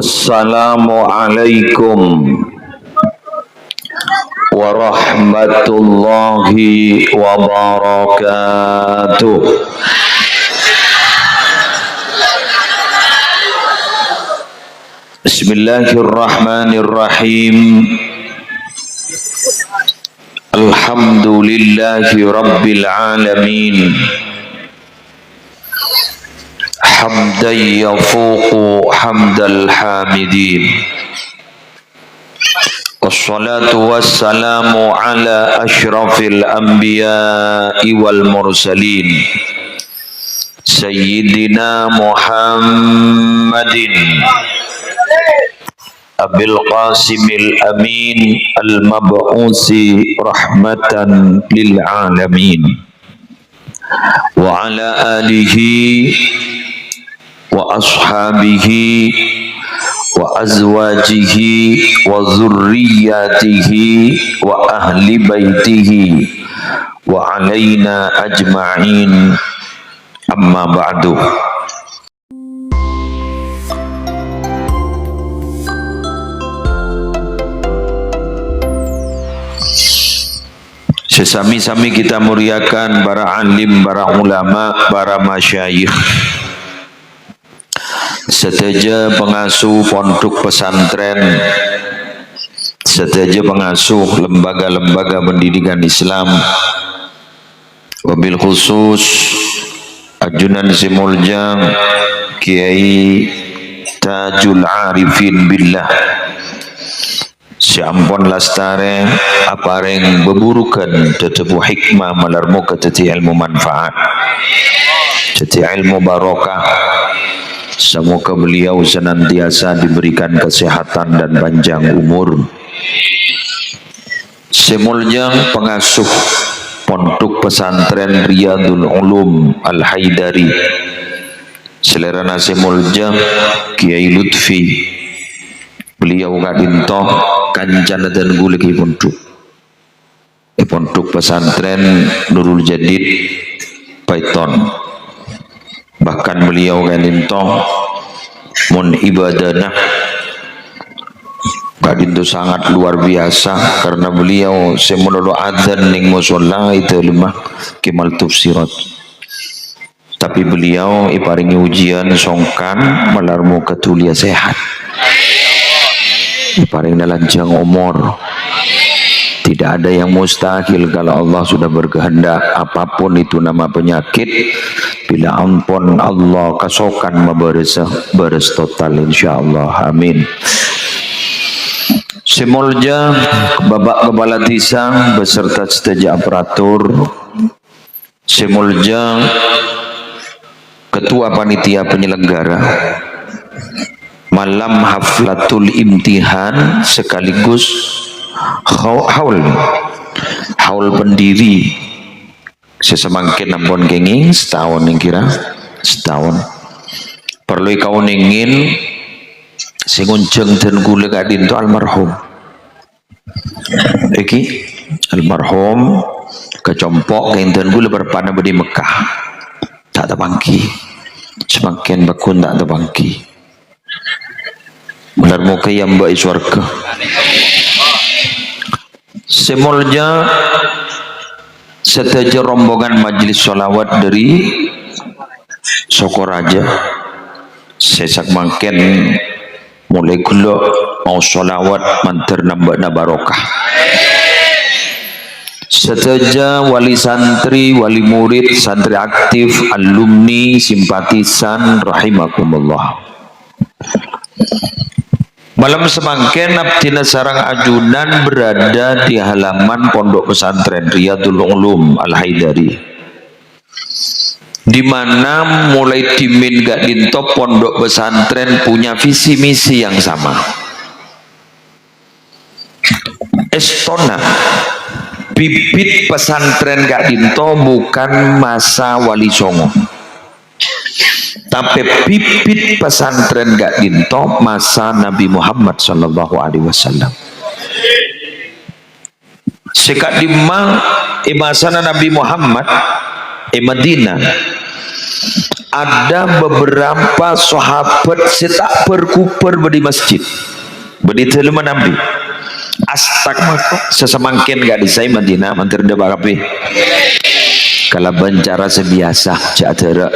Assalamualaikum warahmatullahi wabarakatuh. Bismillahirrahmanirrahim. Alhamdulillahi rabbil alamin. Hamdan yafuqu hamdal hamidin. Wassalatu wassalamu ala ashrafil anbiya'i wal mursalin Sayyidina Muhammadin Abil Qasimil Amin Al-Mab'usi rahmatan lil alamin wa ala alihi wa ashabihi wa azwajihi wa zurriyatihi wa ahli baitihi wa alaina ajma'in, amma ba'du. Sesami-sami kita muliakan para alim, para ulama, para masyayikh, seteja pengasuh pondok pesantren, seteja pengasuh lembaga-lembaga pendidikan Islam, wabil khusus Ajunan Simuljang Kiai Tajul Arifin Billah Si ampun lastare apareng beburukan tetepu hikmah malarmu keteti ilmu manfaat teti ilmu barokah. Semoga beliau senantiasa diberikan kesehatan dan panjang umur. Simuljang pengasuh pondok pesantren Riyadul Ulum Al-Haidari, selera Simuljang Kiai Lutfi, beliau kadintoh kanjana dan guleki pondok pesantren Nurul Jadid Paiton. Bahkan beliau kadintoh mun ibadana kadintoh sangat luar biasa, karena beliau semono adzan ning musholla itu lemah kemal tufsirat. Tapi beliau iparingi ujian songkan malarmu ketulia sehat, paling lanjang umur. Tidak ada yang mustahil kalau Allah sudah berkehendak. Apapun itu nama penyakit, bila ampun Allah kasokan beres total insyaallah, amin. Simulja babak kepala desa beserta seteja aparatur, Simulja ketua panitia penyelenggara malam haflatul imtihan sekaligus haul pendiri sesemangkin ampun kenging setahun yang kira setahun perlu kau ningin singunjeng dan gula kadin tu almarhum iki almarhum kecompok dan gula berpana di Mekah tak ada bangki semakin bakun tak ada bangki benar muka yang baik surga. Semulnya seteja rombongan majelis sholawat dari Sokoraja sesak mangken mulai gula mau sholawat mantar nambah barokah. Seteja wali santri, wali murid, santri aktif, alumni, simpatisan rahimakumullah. Malam semangkin abdina sarang ajunan berada di halaman pondok pesantren Riyadul Ulum Al-Haidari, di mana mulai dimin gak dintop pondok pesantren punya visi misi yang sama. Estona bibit pesantren gak dinto bukan masa Wali Songo, tapi bibit pesantren gak dinto masa Nabi Muhammad sallallahu alaihi wasallam. Sekat dimang masana Nabi Muhammad Madinah ada beberapa sahabat setak berkuper di masjid bedi telema Nabi astagfirullah sesemangkin gak disai Madinah mantir da bakapi kalau bencara sebiasa jadera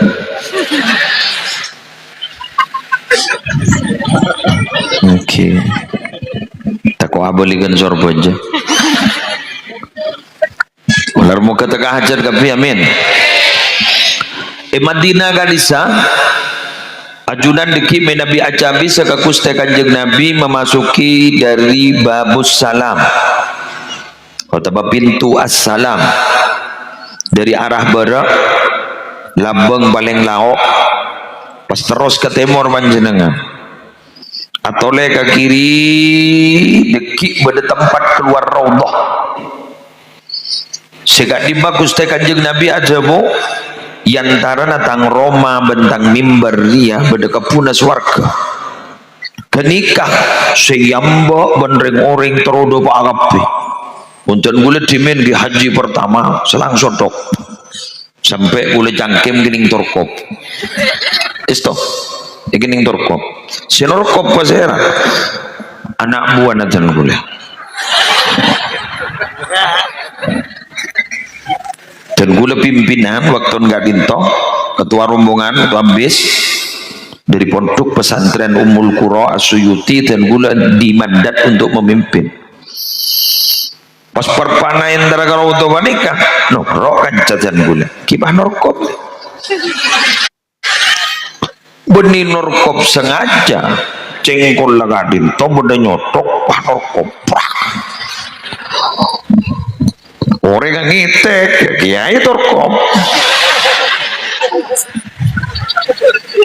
oke takwa balikan sorbo aja ular muka teka hajar kapi amin Madinah gadisa ajunan deki Nabi acabi sekakus kanjeng Nabi memasuki dari babus salam atau pintu assalam dari arah barat labeng paling laok pas terus ke timur panjenengan atau le ke kiri deki pada tempat keluar raudhah sekat di bagus kanjeng Nabi ajabu yantara natang Roma bentang mimbar dia berdekapuna swarga kenikah seyamba benreng orang terodo pak agapi untuk gula dimen di haji pertama selang sotok sampai gula cangkem gining torkop isto gining torkop sinorkop pasera anak buah najan gula dan gula pimpinan waktu enggak dinto ketua rombongan ketua bis dari pondok pesantren Ummul Qura As-Suyuti dan gula dimandat untuk memimpin pas perpanain antara kalau untuk nikah norok kan cacan gula kibah norkop benih norkop sengaja cengkol laga dinto benda nyotok pah norkop orang yang ngitek kiai torkom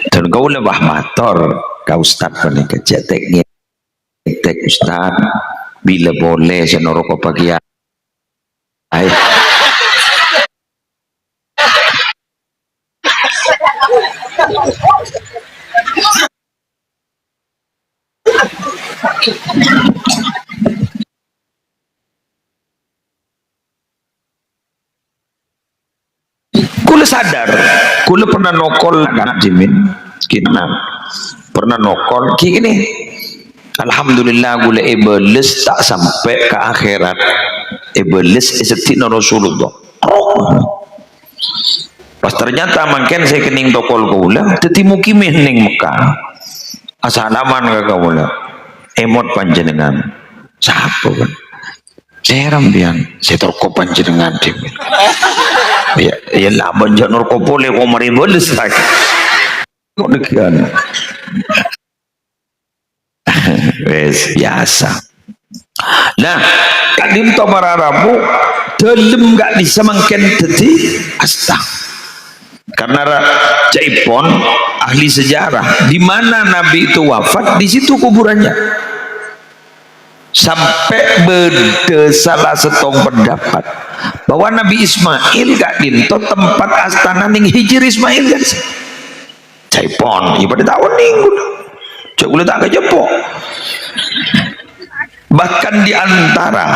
dan kau lebah motor kau ustad panik kejetek ngitek ustad bila boleh senorok pagi ay kula sadar kula pernah nokol anak jimin kita pernah nokol gini alhamdulillah gula iblis tak sampai ke akhirat iblis isetina Rasulullah pas ternyata makin saya kening tokol kula teti mukimin ning Mekah asalaman ke kula emot panjenengan siapa kan saya rambian saya torko panjenengan jimin ya lama janur kopole komarin boles lagi kok dekian wes biasa nah kadim to mararabu delem gak bisa mangken dadi asta karena Jaipon ahli sejarah di mana Nabi itu wafat di situ kuburannya sampai beda salah setong pendapat bahwa Nabi Ismail gak dinto tempat astana ning hijir Ismail kan Jaipon ibadah tahun minggu cek boleh tak kejepok bahkan di antara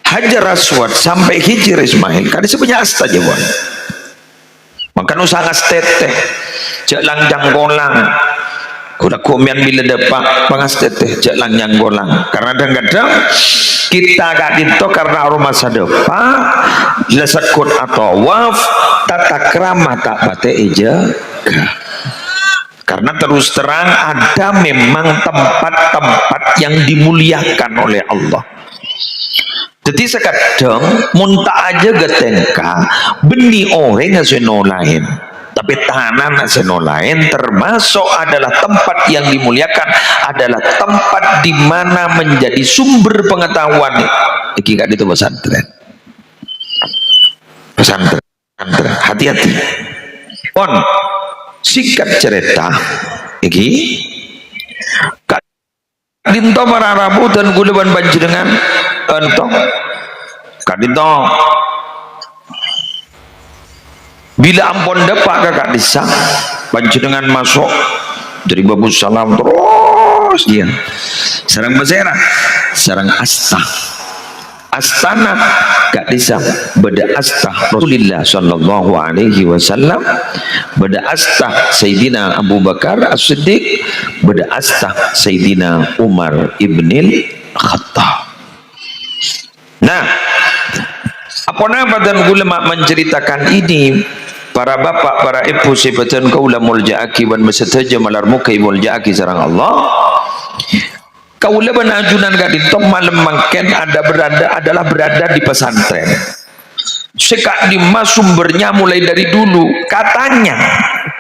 Hajar Aswad sampai hijir Ismail kan sebenarnya asta Jaipon maka nusa ngasteteh cek langjang kolang kuda komian bila depak pangasteteh cek langjang kolang karena kadang-kadang kita gak dinto karena rumah sadepa lesekut atau waf tata krama tak bate eja karena terus terang ada memang tempat-tempat yang dimuliakan oleh Allah jadi sekadang muntah aja getengka benih orang aseno lain tapi tahanan aseno lain termasuk adalah tempat yang dimuliakan adalah tempat di mana menjadi sumber pengetahuan iki kan itu pesantren hati-hati pon singkat cerita iki kadinto mararabu dan guleban panjenengan entong kadinto bila ampun depak kakak desa panjenengan masuk dari babus salam terus dia serang besera serang astana gak disam beda astah Rasulullah sallallahu alaihi wasallam, beda astah Sayyidina Abu Bakar As-Siddiq, beda astah Sayyidina Umar ibnil Khattab. Nah, apa nama dan ulama menceritakan ini, para bapak, para ibu, sebatan kaula muljaaki wan masataja malar mukai muljaaki sarang Allah. Kaula benajunan gadito malam mangken adalah berada di pesantren. Sekak lima sumbernya mulai dari dulu. Katanya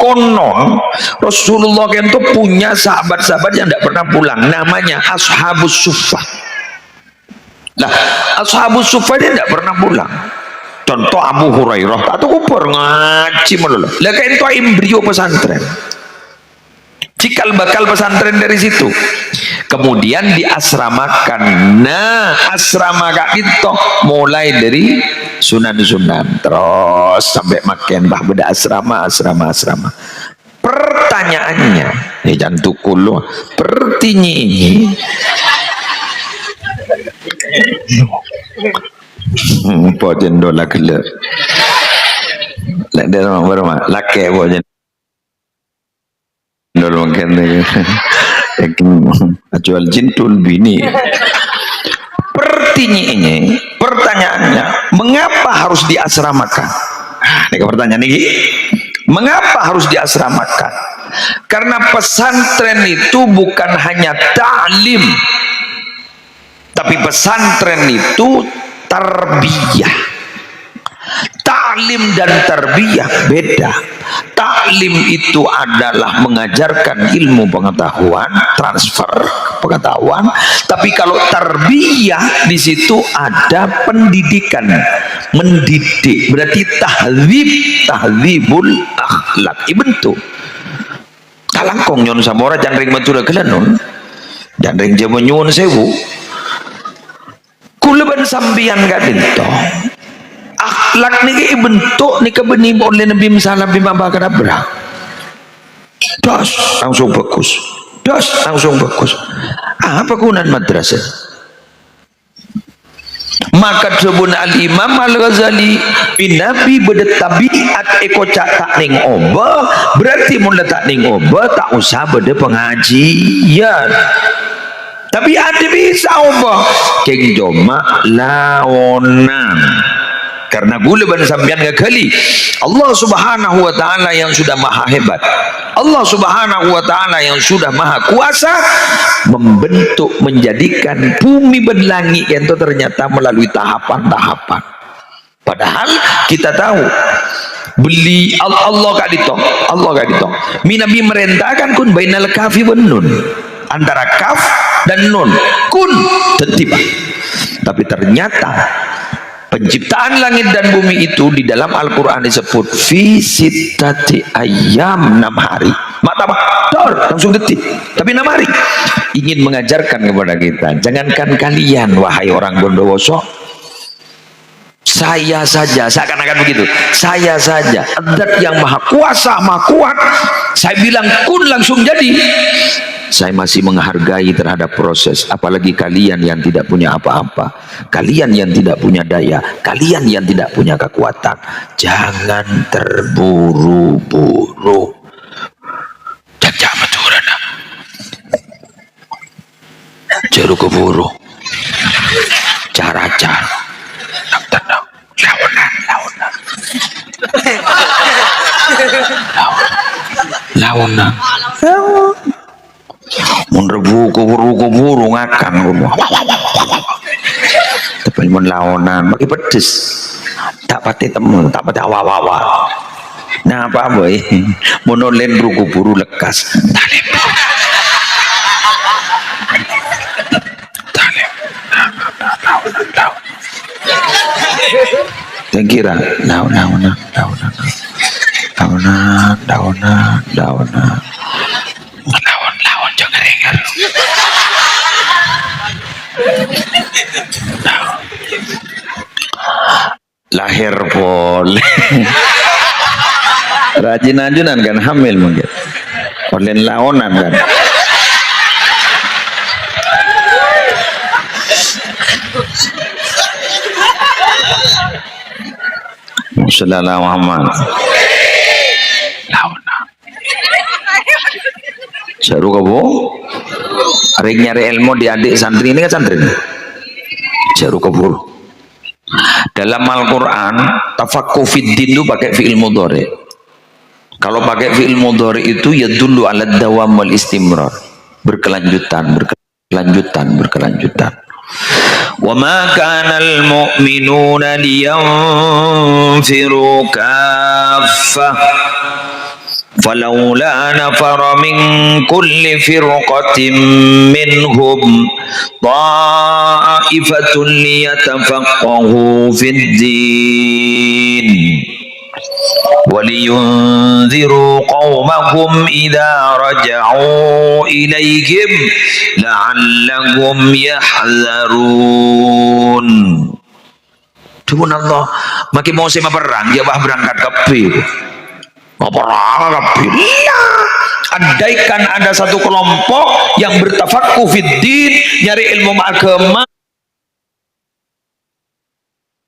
konon Rasulullah itu punya sahabat-sahabat yang tidak pernah pulang, namanya Ashabus Suffah. Nah, Ashabus Suffah dia tidak pernah pulang. Contoh Abu Hurairah atau kupur ngaji melulu. Lah kayak itu embrio pesantren. Cikal bakal pesantren dari situ. Kemudian diasramakan. Nah, asrama kak itu mulai dari sunan-sunan terus sampai makin bah beda asrama. Pertanyaannya, ini jangan tukul pertinyi. Pojen dola gila. Lek dia orang laki pojen. Dol makan ni. Jual jintul bini. Pertanyaannya, mengapa harus diasramakan? Ini pertanyaan ini. Mengapa harus diasramakan? Karena pesantren itu bukan hanya ta'lim, tapi pesantren itu tarbiyah. Ta'lim dan tarbiyah beda. Ta'lim itu adalah mengajarkan ilmu pengetahuan, transfer pengetahuan. Tapi kalau tarbiyah di situ ada pendidikan, mendidik. Berarti tahdzibul akhlak. Ibentuk. Kalangkong nyon samora jandring matura kelanun. Jandring jamu nyuwun sewu. Kuleban sambian gadento. Akhlak niki bentuk nika benih oleh Nabi misalnya bima bakadabra. Das langsung bagus. Apa kegunaan madrasah? Maka sebun al-Imam Al-Ghazali Nabi beda tabiat eko cak tak ning oba, berarti mun tak ning oba tak usah beda pengajian. Tapi ada bisa oba keng joma lawonan. Karena gula ban sampean ngakali Allah Subhanahu wa taala yang sudah maha hebat, Allah Subhanahu wa taala yang sudah maha kuasa membentuk, menjadikan bumi dan langit itu ternyata melalui tahapan-tahapan. Padahal kita tahu beli Allah kak dito Nabi merintahkan kun bainal kafi wan nun, antara kaf dan nun, kun tertiba. Tapi ternyata penciptaan langit dan bumi itu di dalam Al-Quran disebut fi sittati ayyam, 6 hari. Langsung detik, tapi 6 hari. Ingin mengajarkan kepada kita, jangankan kalian wahai orang Bondowoso, saya saja, seakan-akan begitu, saya saja zat yang maha kuasa, maha kuat, saya bilang kun langsung jadi. Saya masih menghargai terhadap proses, apalagi kalian yang tidak punya apa-apa, kalian yang tidak punya daya, kalian yang tidak punya kekuatan. Jangan terburu-buru. Jajah maturana. Jeru keburu. Cara-cara. Lawan. Mun rebu kuburu ngakan rumah. Tapi mun laonan bagi pedes. Tak pati temu, tak pati awa-awa. Nah apa boy? Mun len kuburu lekas. Talep. Kira daun. Lawan jangan dengar. Lahir boleh. Rajin-rajinan kan hamil mungkin. Oleh laonan kan. sallallahu Muhammad. Seru kamu? Arek nyari ilmu di adik santri ini kan santri. Seru kabur. Dalam Al-Quran tafaqquh fiddin itu pakai fi'il mudhari. Kalau pakai fi'il mudhari itu ya dulu ala dawam wal istimrar, berkelanjutan. Wa ma kana al mu'minuna liyanfiru kaffah فلولا نفر من كل فرقة منهم طائفة ليتفقهوا في الدين ولينذروا قومهم إذا رجعوا إليهم لعلهم يحذرون. Subhanallah, makin musim perang dia berangkat ke Iya, andaikan ada satu kelompok yang bertafaqquh fiddin, nyari ilmu agama,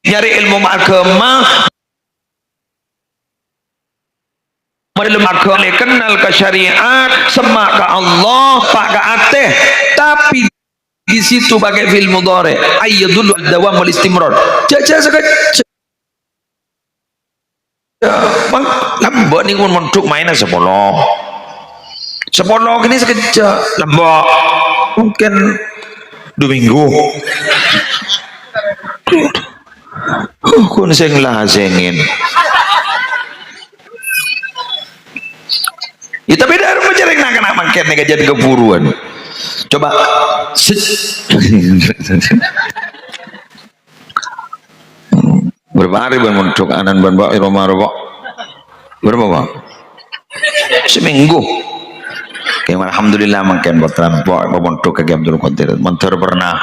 ilmu agama, kenal ke syariat, semak ke Allah, pak ke ateh, tapi di situ pakai fi'il mudhari, ayyadullu ad-dawam wal istimrar. Bang, lembok nih pun mentuk mainnya sepuluh ini sekejap lembok mungkin 2 minggu kun sing lah sengin ya tapi dari mencari nak makin nih kejadian keburuan coba berapa hari ban mentuk anan ban bak iroma robok berapa bang seminggu kayak alhamdulillah makin botram bak mentuk ke Abdul Qadir mentor pernah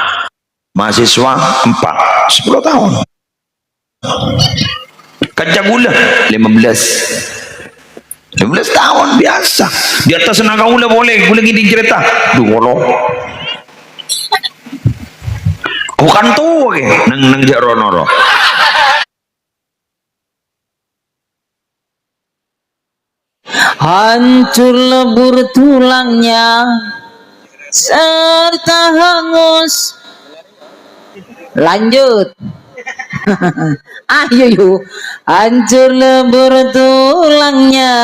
mahasiswa 10 tahun kaca gula 15 tahun biasa di atas tenaga gula boleh gini cerita dulu bukan tuh nang jaronoro hancur lebur tulangnya serta hangus. Lanjut. Ayo yuk. Hancur lebur tulangnya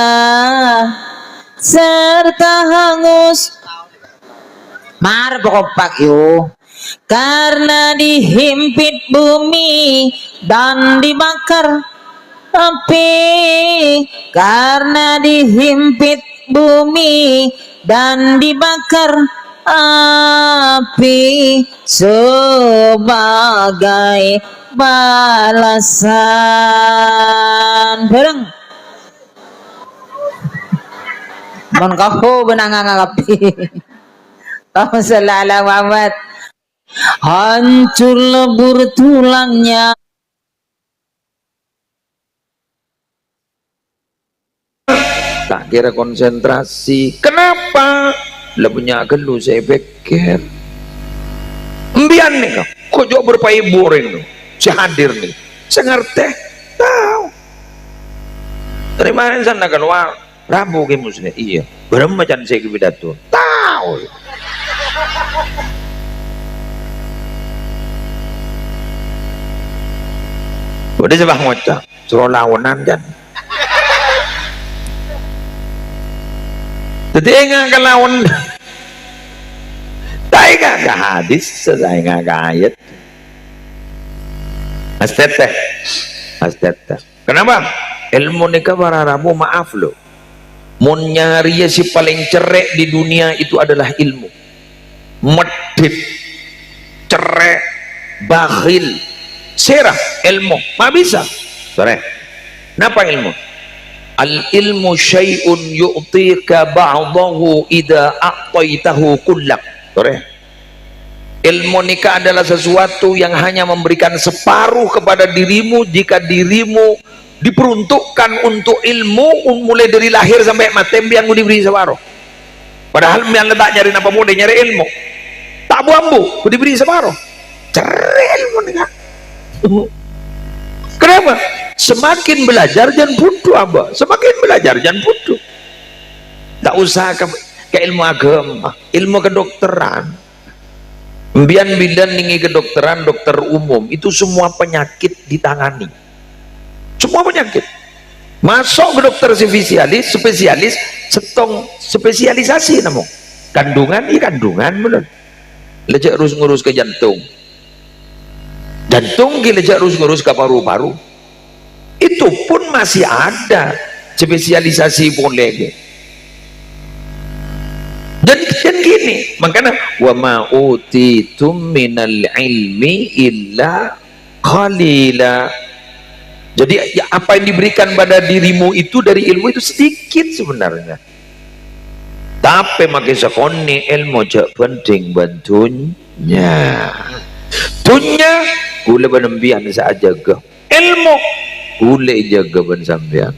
serta hangus. Mar kompak yuk. Karena dihimpit bumi dan dibakar api, karena dihimpit bumi dan dibakar api sebagai balasan. Bareng mon kau benang api. Allahumma shalli ala Muhammad. Hancur lebur tulangnya tak kira konsentrasi. Kenapa? Lepunya gelu saya pikir embian nih kok jauh berpai boring nih saya hadir nih saya ngerti tahu dari mana sana keluar Rabu ke muslim iya berapa macam saya pidato tahu udah sebah ngocak suruh lawanan kan jadi enggak ke lawan saya enggak ke hadis saya enggak ke ayat asteteh kenapa ilmu nikah para Rabu maaf loh mun nyari si paling cerek di dunia itu adalah ilmu medit cerek bakhil serah ilmu ma bisa sore kenapa ilmu al ilmu syai'un yu'tika ba'dahu idza a'taitahu kullak. Ilmu nikah adalah sesuatu yang hanya memberikan separuh kepada dirimu jika dirimu diperuntukkan untuk ilmu mulai dari lahir sampai mati yang diberi separuh. Padahal yang letak nyari apa boleh nyari ilmu. Tak bambu diberi separuh. Cari ilmu nikah. Kenapa? semakin belajar jangan bodoh abah, semakin belajar jangan bodoh. Tak usah ke ilmu agama, ilmu kedokteran. Mbian bidan ningi kedokteran, dokter umum itu semua penyakit ditangani, semua penyakit. Masuk ke dokter spesialis setong spesialisasi namun kandungan bener. Lejak harus ngurus ke jantung lejak harus ngurus ke paru-paru. Itu pun masih ada spesialisasi boleh. Dan gini, makanya wa ma utitum minal ilmi illa qalila. Jadi ya, apa yang diberikan pada dirimu itu dari ilmu itu sedikit sebenarnya. Tapi makin sekoni ilmu jak penting bantunya. Tunya gula benembian saja ke ilmu gula jaga ben sampean.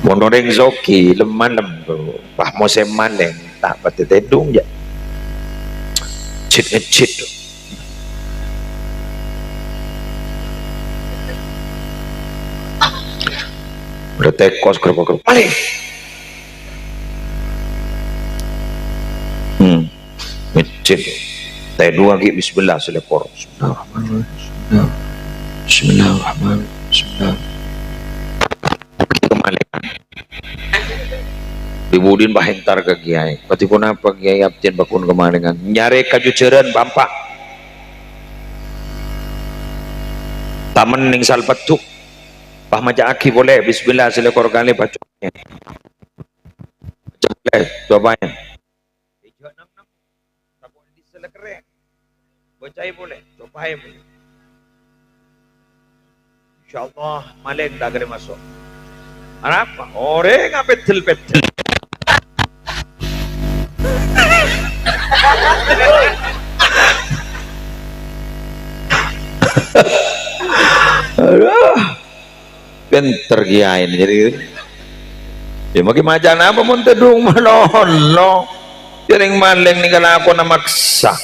Monoreng zoki lemalem pah mose maleng tak pati tedung ya cit udah tekos kerok paling ngecit teh dua lagi bismillah selepor bismillahirrahmanirrahim kemalengan dibudin bahentar ke kiai pati pun apa kiai abjen bakun kemalengan nyare kajuceran bampak taman ning salpetuk pah maja aki boleh bismillah selekor kali bacanya boleh cobanya bacai boleh cobai boleh insyaallah malek dah kena masuk apa orang petel aduh pinter kiai ini jadi ya makin macan apa mun tedung manono yang maleng nih kalau aku namaksa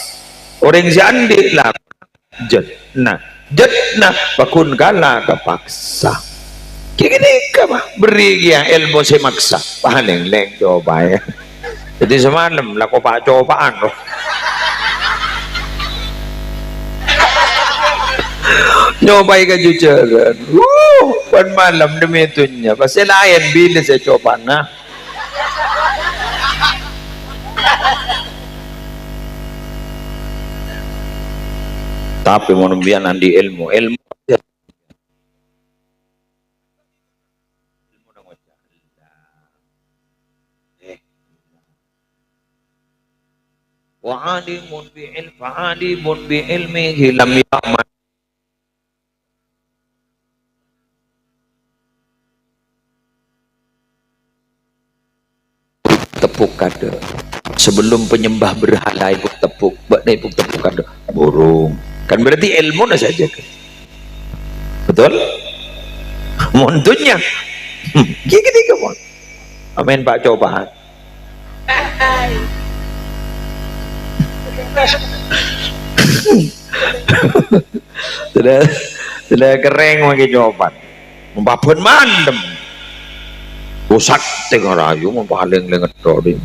orang jandi lah jetna pakun kala kepaksa gini kah beri dia ilmu semaksa paling leng coba ya jadi semalam lah kau pak cobaan loh nyobai kejujuran pan malam demi itunya pasti lain bila saya coba nah tapi mau nembian andi ilmu wa'alimun bi'ilmihi lam ya'mal tepuk kada sebelum penyembah berhala ibu tepuk kada burung kan berarti ilmu dah saja kan? Betul montunya gini kamu amin pak cobaan sudah kering lagi jawaban membapun mandem rusak tengah rayu mempaling lengan dodi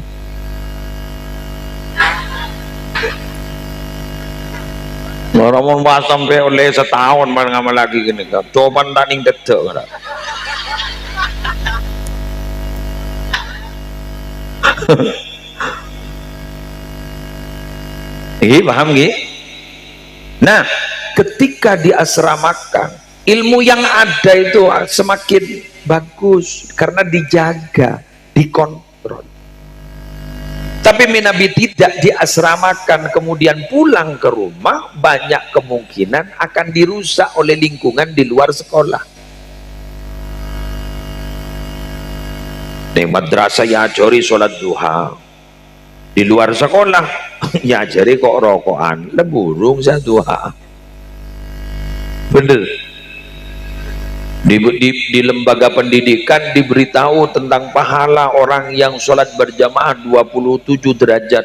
orang mau bahas sampai oleh setahun malah ngamal lagi gini kan jawaban taning detek kan ini paham gini? Nah ketika diasramakan ilmu yang ada itu semakin bagus karena dijaga, dikontrol. Tapi Nabi tidak diasramakan kemudian pulang ke rumah, banyak kemungkinan akan dirusak oleh lingkungan di luar sekolah. Di madrasah ya ajari sholat duha, di luar sekolah ya ajari kok rokokan, leburung saya duha. Bener. Di lembaga pendidikan diberitahu tentang pahala orang yang sholat berjamaah 27 derajat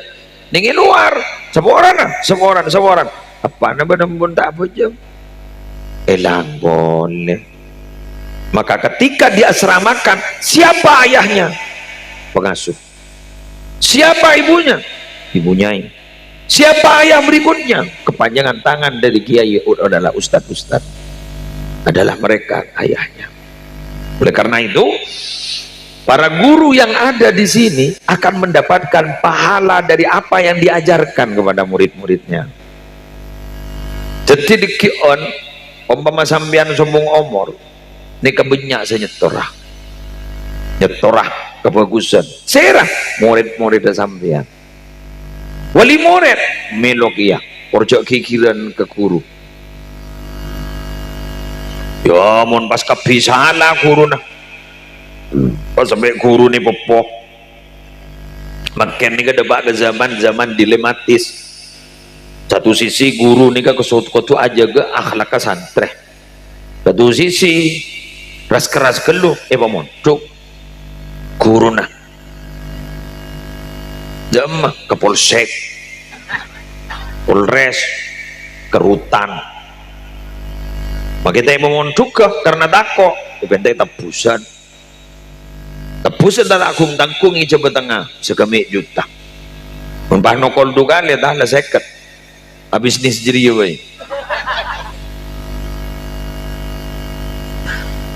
ini luar semua orang apa nama pun tak apa jam Elang boleh. Maka ketika diasramakan, siapa ayahnya? Pengasuh. Siapa ibunya? Ibunya. Siapa ayah berikutnya? Kepanjangan tangan dari kiai adalah ustadz-ustadz. Adalah mereka ayahnya. Oleh karena itu, para guru yang ada di sini akan mendapatkan pahala dari apa yang diajarkan kepada murid-muridnya. Jadi di kion, umpama sampean sombong omor, ini kebenyak saya nyetorah kebagusan, serah murid-murid sampean. Wali murid melok iya, orjok kikiran ke guru. Ya, mon pas kebiasaan lah guru nah. Pas sampai guru nih popok. Makin nih kedebak ke zaman dilematis. Satu sisi guru nih ke kesut-kutu aja ke akhlak santri. Satu sisi keras keluh, pamon, cuk guru nah. Jam ke polsek, polres, ke rutan. Makanya pamon juga karena takut, bentai tebusan tak agung tangkung i coba tengah segemik juta. Mumpah nokol dukan lihat dah seket. Habis ni sendiri ya.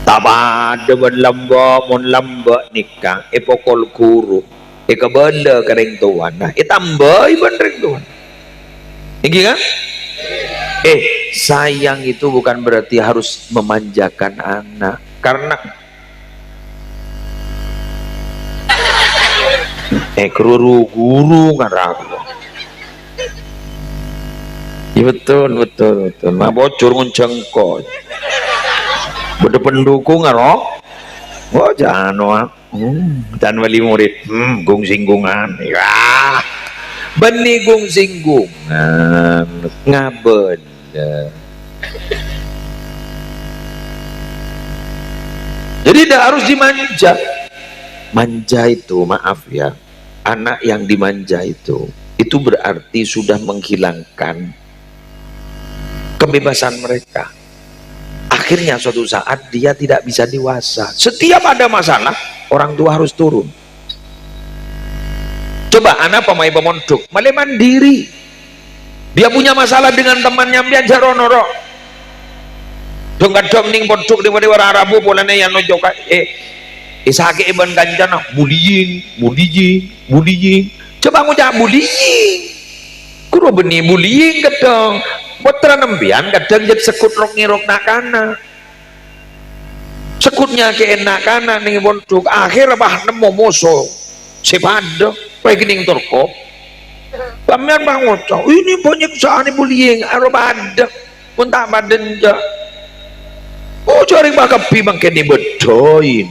Tabada berlamba mon lamba nikah pokol guru kebenda kering tuan nah tambah iban ring tuan ini kan sayang itu bukan berarti harus memanjakan anak karena guru kan ragu ya betul nah bocor nguncengkot beda pendukung arok oh jangan dan wali murid gung singgungan ya benih gung singgungan ngaben jadi tidak harus dimanja. Manja itu maaf ya, anak yang dimanja itu berarti sudah menghilangkan kebebasan mereka. Akhirnya suatu saat dia tidak bisa dewasa. Setiap ada masalah orang tua harus turun. Coba anak pemain pemondok malah mandiri, dia punya masalah dengan temannya biar ronoro dong ning pondok di warna Arabu polane yang nojok sakit iban kancana bullying coba ngucap bullying kudu benih bullying kadang putra nembian kadang jadi sekut rok ngirok nakana sekutnya keenak kana ning pondok akhir bah nemu moso sepada kayak gini torkop pamer bangun ini banyak soal bullying arobada pun tak badan oh cari bakapi bangke ni bedoin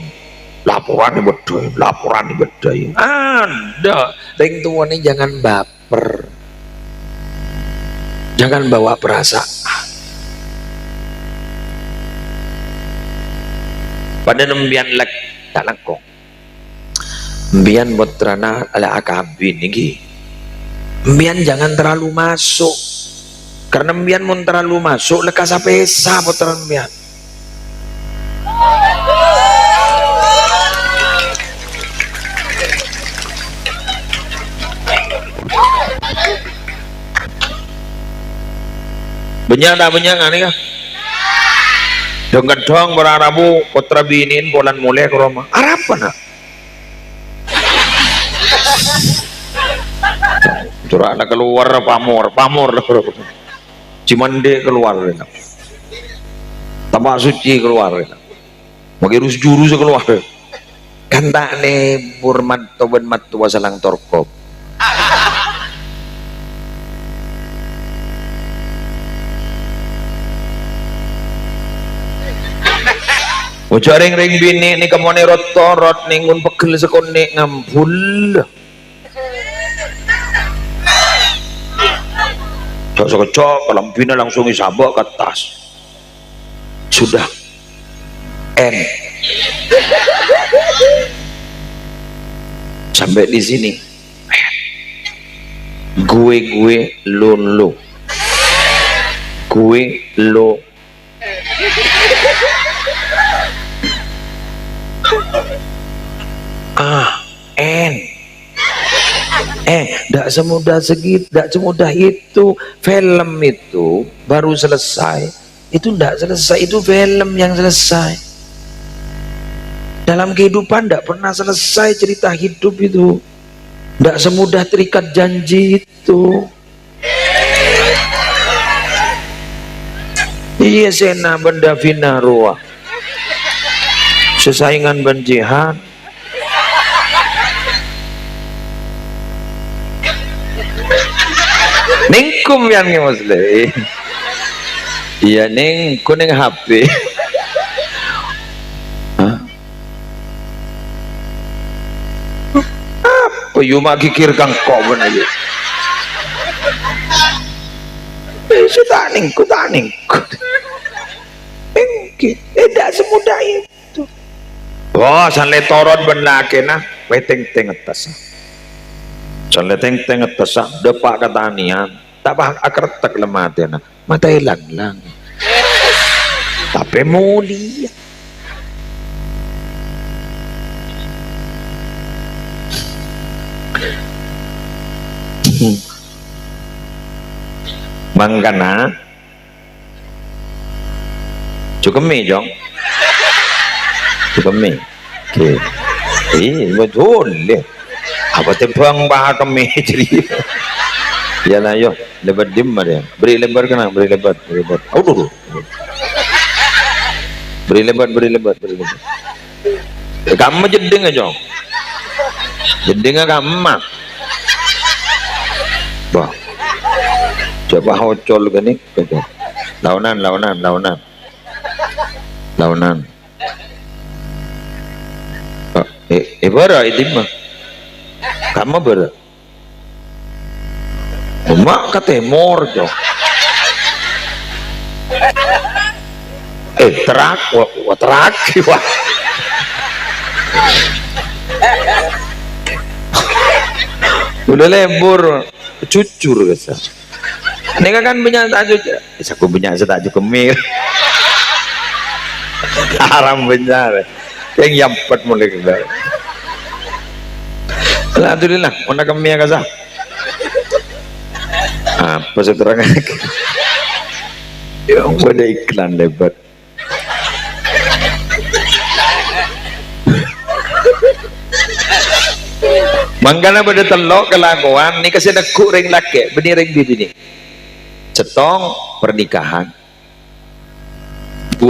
laporan dibedain ada ring tua ini jangan baper jangan bawa perasaan pada nembian lek tak langkong mbian botrana ala akabin ini mbian jangan terlalu masuk karena mbian mun terlalu masuk lekas pesa botrana mbian banyak nih kah dengan dong berarabu putra binin bulan mulai ke rumah Arab mana curah ada keluar pamor Cimande keluar tambah suci keluar magirus jurus keluar kan tak nih burmat toben mat tua salang torkop ujar ring bini ni kamu ni rotorot ningun pegel sekone ngampul cok kalau bina langsung isabak ke tas sudah sampai di sini gue lo Tidak semudah segitu, tidak semudah itu. Film itu baru selesai, itu tidak selesai, itu film yang selesai. Dalam kehidupan tidak pernah selesai cerita hidup itu, tidak semudah terikat janji itu. Iya sena benda fina ruah, sesaingan benjihan. Ningkum yang muslim. Iya ning kuning HP. Apa you mak kikir kang kok bener you? Ku taning. Tidak semudah itu. Oh, sanle toron ben lakena weteng teng atas. Sanle teng atas depak katanian. Tak bah akertek lematena. Mata hilang lang. Tapi mulia. Mangkana cukup mie jong, cukup mie. Oke, betul deh. Apa tebang bah kami jadi. Ya lah yo, lebar dim ada. Beri lebar kena, beri lebar. Oh dulu. Beri lebar. Kamu jeding aja. Jeding kamu mah. Bah. Coba hocol gini, launan. Bara itu mah, kamu bara, mak kata mor jo, terak, terak, wah, udah lembur, cucur guys. Ini kan punya tajuk, aku punya tajuk kemir. Haram benar. Yang yampet mulai kita. Alhamdulillah, mana kemir kasah. Apa seterangan? Yang pada iklan lebat. Mangkana pada telok kelakuan, ni kasih ada kuring laki, beni bini. Cetong pernikahan, 2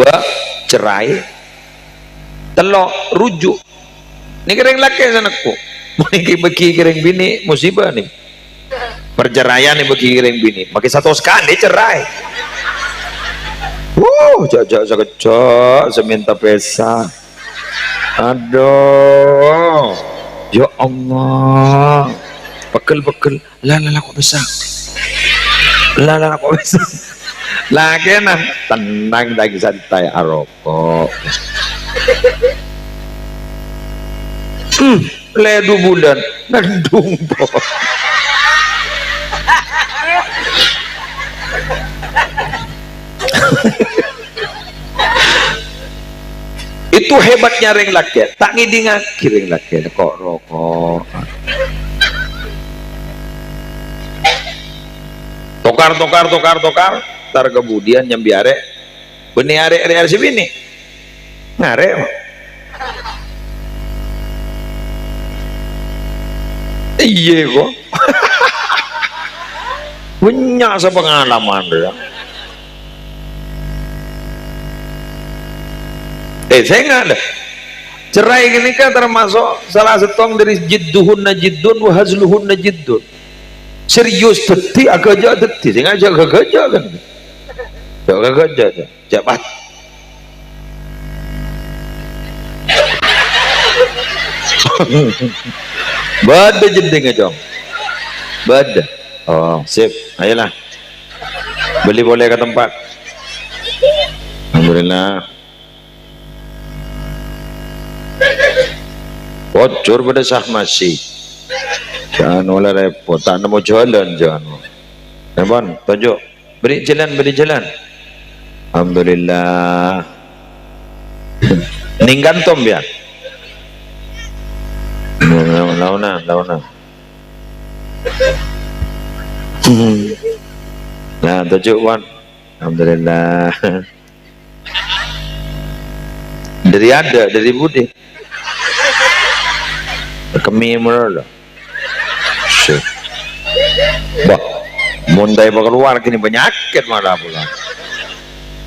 cerai, telok rujuk. Ini kering laki sanakku, bagi kering bini musibah nih. Perceraian nih bagi kering bini, makin 1 sekali cerai. Jajak sekejap, seminta pesa. Aduh, ya Allah, pekel, lah kok besar. Lah kok bisa lagi nah tenang lagi santai aroko ledu bulan nandung po. Itu hebatnya ring laki tak ngidingaki ring laki kok rokok tokar tar kemudian nyambiare beni are si bini ngare iya kok punya sepengalaman ya. Saya nggak ada cerai gini kan termasuk salah setong dari jidduhunna jiddun wa hazluhunna jiddun. Serius teti agak aja teti saya ngajak gajah kan gajah cepat bada jendeng aja bada oh sip ayolah beli boleh ke tempat alhamdulillah bocor pada sah masih jangan oleh repot tak nemu jalan jangan teman tunjuk beri jalan alhamdulillah ningkan tom ya launa. Nah, tujuh wan. Alhamdulillah. Dari budi. Kami mula. Bah, muntai bakal keluar kini penyakit malah pula.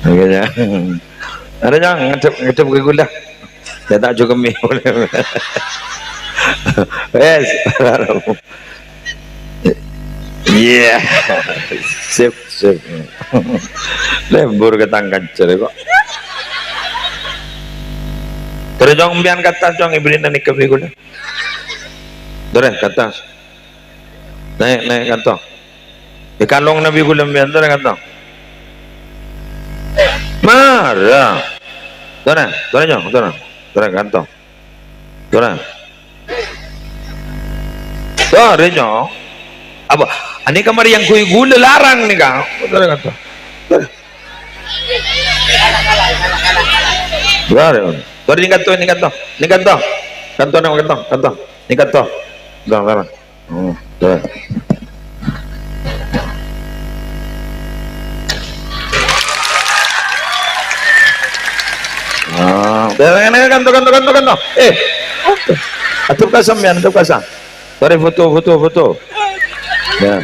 Makanya, ada yang ngecap ke gula. Saya tak cukup mie boleh. Yes. Iya. Sip. Lembur ketangkan cere kok. Terus jong bian kata jong ibrin dan ikut gula. Dore kata. Naik kantong. Di kalong Nabi gula bian dore kantong. Marah. Dore jong. Dore kantong. Dore jong. Apa? Ani kamar yang kui gula larang nih kau. Dore kantong. Dore ini kantong. Ini kantong. Dore. Dore. Kantong. Atup kasam. Tare foto. Ya.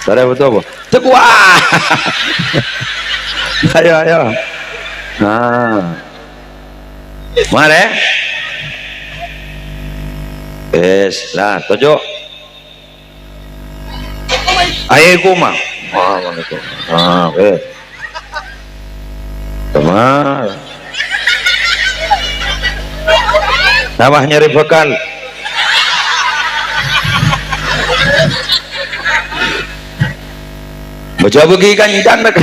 Tare foto. Wah. Ayo. Mare. Lah, tujuh. Ayo kuma. Mana itu? Teman. Nawah nyari bekal. Baca bagi kancan nak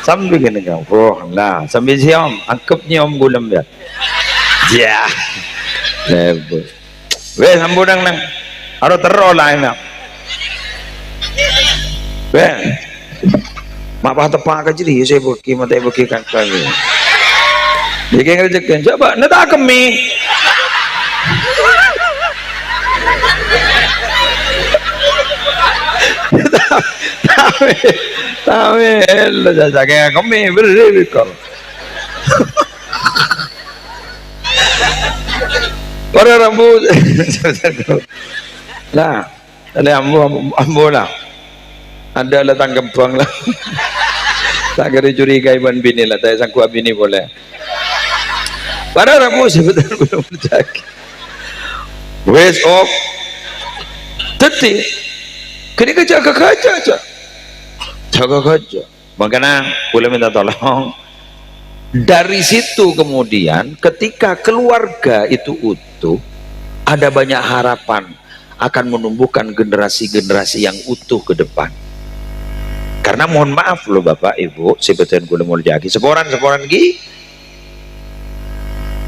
sambil gini kau. Oh lah, sambil siam, angkepnya om gulam ya. Ya, lebar. Weh sambudang nang, harus teroleh nak. Weh, mak bah tepak aja dia saya bagi mata bagi kancan. Dia kerjakan, coba nada kami. Tapi lo jaga kami berikut. Para rambut lah, ada ambu lah. Ada lah tanggap buang lah. Tak kira curiga iban bini lah, tak sangku bini boleh. Para rambut sebetulnya belum terjaga. Waste of teti. Kini jaga aja. Makanya boleh minta tolong. Dari situ kemudian ketika keluarga itu utuh, ada banyak harapan akan menumbuhkan generasi-generasi yang utuh ke depan. Karena mohon maaf loh Bapak Ibu, sebetulnya boleh mau jadi seporan gi.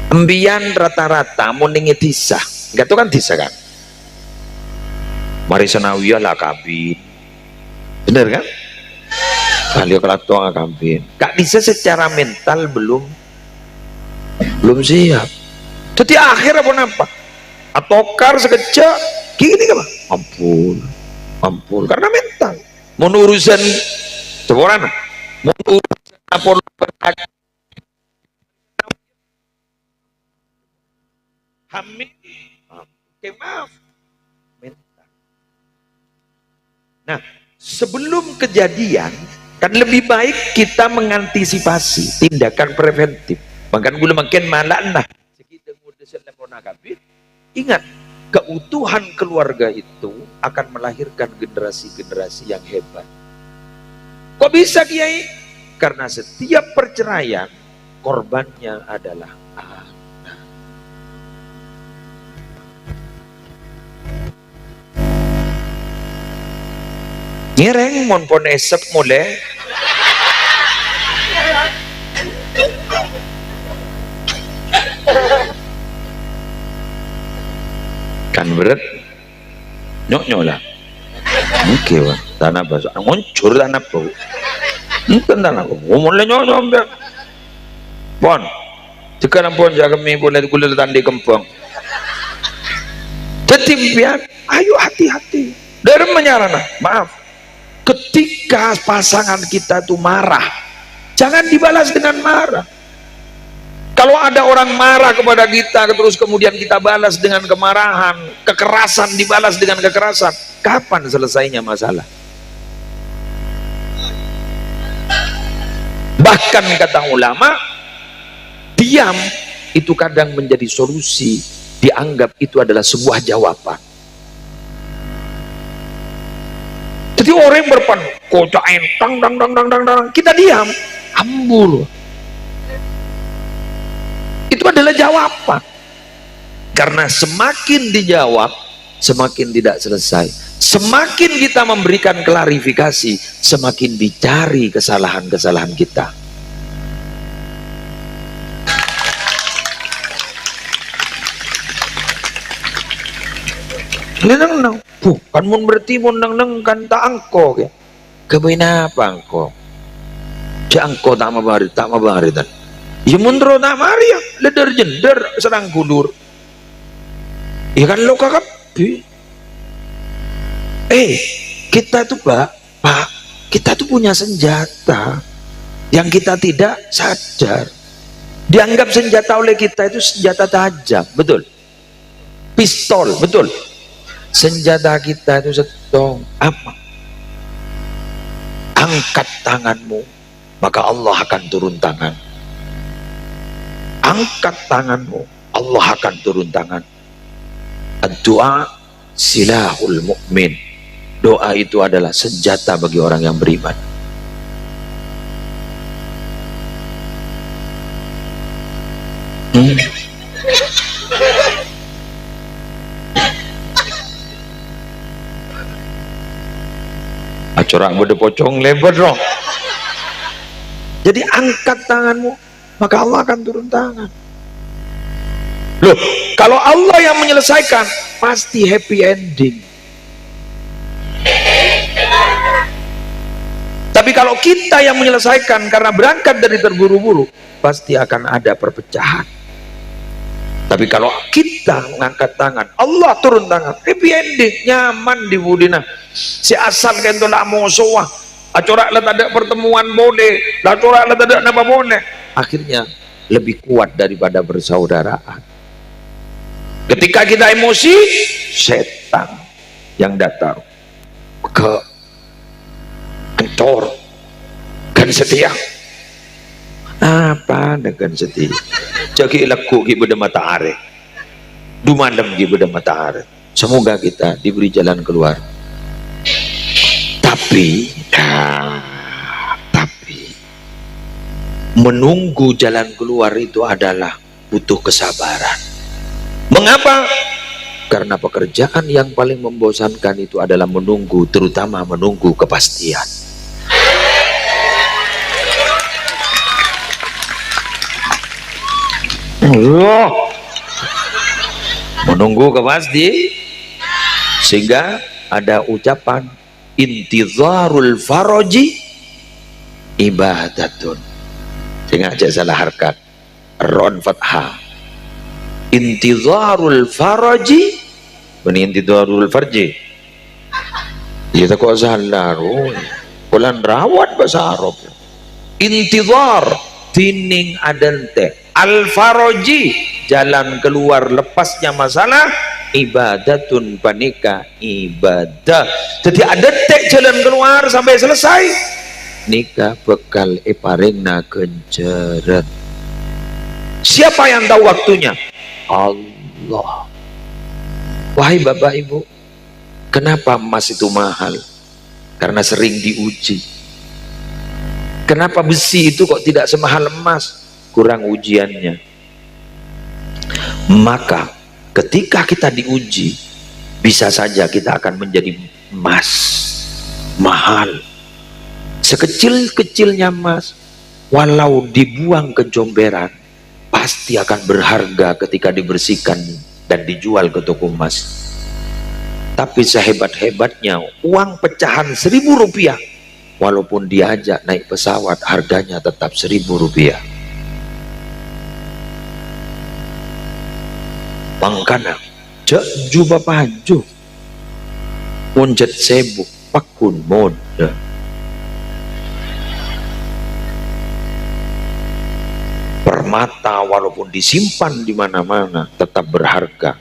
Embian rata-rata mau ningi tisah, enggak tuh kan tisah kan? Mari senawiyah lah kabin, bener kan? Kali kelatuang kabin, Kak bisa secara mental belum siap. Jadi akhir apa nampak? Atokar sekejap, gini kan? Ampun, karena mental. Menurusan seorang, menurusan apa? Hamil, maaf. Nah, sebelum kejadian kan lebih baik kita mengantisipasi tindakan preventif. Bahkan gula makin malah ingat, keutuhan keluarga itu akan melahirkan generasi-generasi yang hebat. Kok bisa Kiai? Karena setiap perceraian korbannya adalah anak. Nyereng mon pon esep mulai kan berat nyok lah mungkin wah tanah basah ngoncur tanah bau tanah bau mulai nyok pon jika nampun jaga mi boleh kulit tandi kempang Tetimpian, ayo hati-hati. Dari menyarana, maaf. Ketika pasangan kita itu marah, jangan dibalas dengan marah. Kalau ada orang marah kepada kita, terus kemudian kita balas dengan kemarahan, kekerasan dibalas dengan kekerasan, kapan selesainya masalah? Bahkan kata ulama, diam itu kadang menjadi solusi, dianggap itu adalah sebuah jawaban. Jadi orang yang berpan kocak entang dang, kita diam, ambul. Itu adalah jawaban. Karena semakin dijawab, semakin tidak selesai. Semakin kita memberikan klarifikasi, semakin dicari kesalahan-kesalahan kita. Nang, kan mun berarti mun nang kan tak angko ya. Kebaina apa angko? Ja angko tak mabari tan. Ya mun ro tak mari ya, leder jender serang kudur. Ya kan lo kakap. Kita tuh Pak, kita tuh punya senjata yang kita tidak sadar. Dianggap senjata oleh kita itu senjata tajam, betul? Pistol, betul? Senjata kita itu setong apa? Angkat tanganmu, maka Allah akan turun tangan. Angkat tanganmu, Allah akan turun tangan. Doa silahul mukmin. Doa itu adalah senjata bagi orang yang beriman. Acorak bude pocong lebar dong. Jadi angkat tanganmu, maka Allah akan turun tangan. Loh, kalau Allah yang menyelesaikan, pasti happy ending. Tapi kalau kita yang menyelesaikan karena berangkat dari terburu-buru, pasti akan ada perpecahan. Tapi kalau kita mengangkat tangan, Allah turun tangan, happy ending, nyaman di budina. Si asal kento nak musuh, acorak lah tak ada pertemuan boleh, lah acorak lah tak ada apa boleh. Akhirnya lebih kuat daripada bersaudaraan. Ketika kita emosi, setan yang datang ke kantor kan setia. Apa dengan setia? Jagi laku ki beda matahari, du malam ki beda matahari. Semoga kita diberi jalan keluar. Tapi menunggu jalan keluar itu adalah butuh kesabaran. Mengapa? Karena pekerjaan yang paling membosankan itu adalah menunggu, terutama menunggu kepastian. Menunggu kepastian, sehingga ada ucapan intizarul faraji ibadatun. Sehingga aja salah harkat ron fathah. Intizarul faraji benih intizarul farji. Ya tak kok salah bulan rawat bahasa Arab. Intizar tining adente al faraji jalan keluar lepasnya masalah, ibadatun panika ibadah. Jadi ada tek jalan keluar sampai selesai nikah bekal iparingna kencerat. Siapa yang tahu waktunya? Allah. Wahai bapak ibu, kenapa emas itu mahal? Karena sering diuji. Kenapa besi itu kok tidak semahal emas? Kurang ujiannya. Maka ketika kita diuji, bisa saja kita akan menjadi emas mahal. Sekecil-kecilnya emas, walau dibuang ke jomberan, pasti akan berharga ketika dibersihkan dan dijual ke toko emas. Tapi sehebat-hebatnya uang pecahan Rp1.000, walaupun diajak naik pesawat, harganya tetap Rp1.000. Makanya cek juba paju unjet sebuk pakun moda permata walaupun disimpan di mana-mana tetap berharga.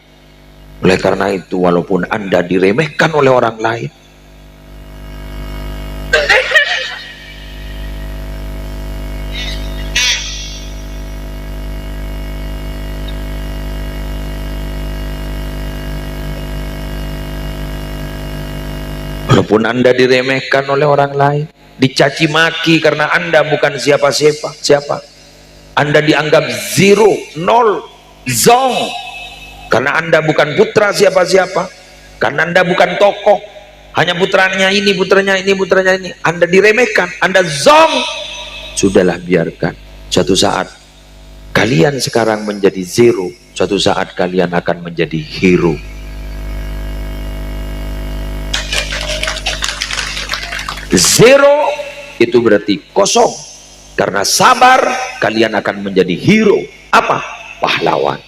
Oleh karena itu walaupun Anda diremehkan oleh orang lain, walaupun Anda diremehkan oleh orang lain, dicaci maki karena Anda bukan siapa-siapa, Anda dianggap zero, nol, zong, karena Anda bukan putra siapa-siapa, karena Anda bukan tokoh, hanya putranya ini, putranya ini, putranya ini, Anda diremehkan, Anda zong. Sudahlah, biarkan. Suatu saat kalian sekarang menjadi zero, suatu saat kalian akan menjadi hero. Zero itu berarti kosong. Karena sabar, kalian akan menjadi hero. Apa? Pahlawan.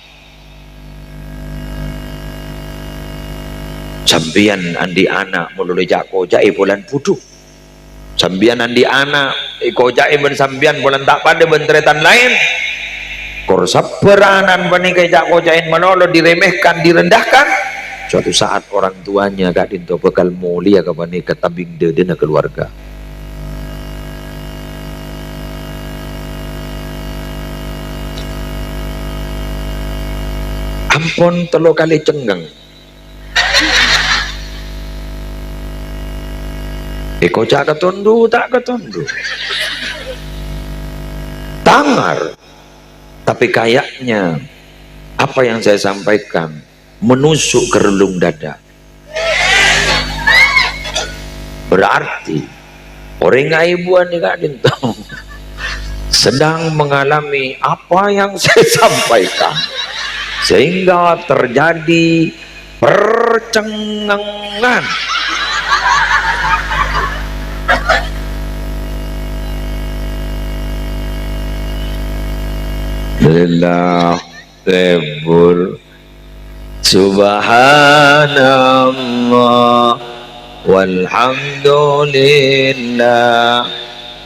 Sambian andi anak mulai jako jai bulan pudu. Sambian andi anak iko jai ben sambian bulan tak pada bentretan lain. Korsap beranan banikai jako jain manolo diremehkan, direndahkan. Suatu saat orang tuanya gak dinto bekal mulia ke banika tabing dedena keluarga. Ampun telo kali cenggeng. Eko cak ketundu, tak ketundu. Tangar. Tapi kayaknya apa yang saya sampaikan menusuk ke relung dada. Berarti orang ibuan ni kak dintong sedang mengalami apa yang saya sampaikan, sehingga terjadi percengengan. Lillah tebur subhanallah walhamdulillah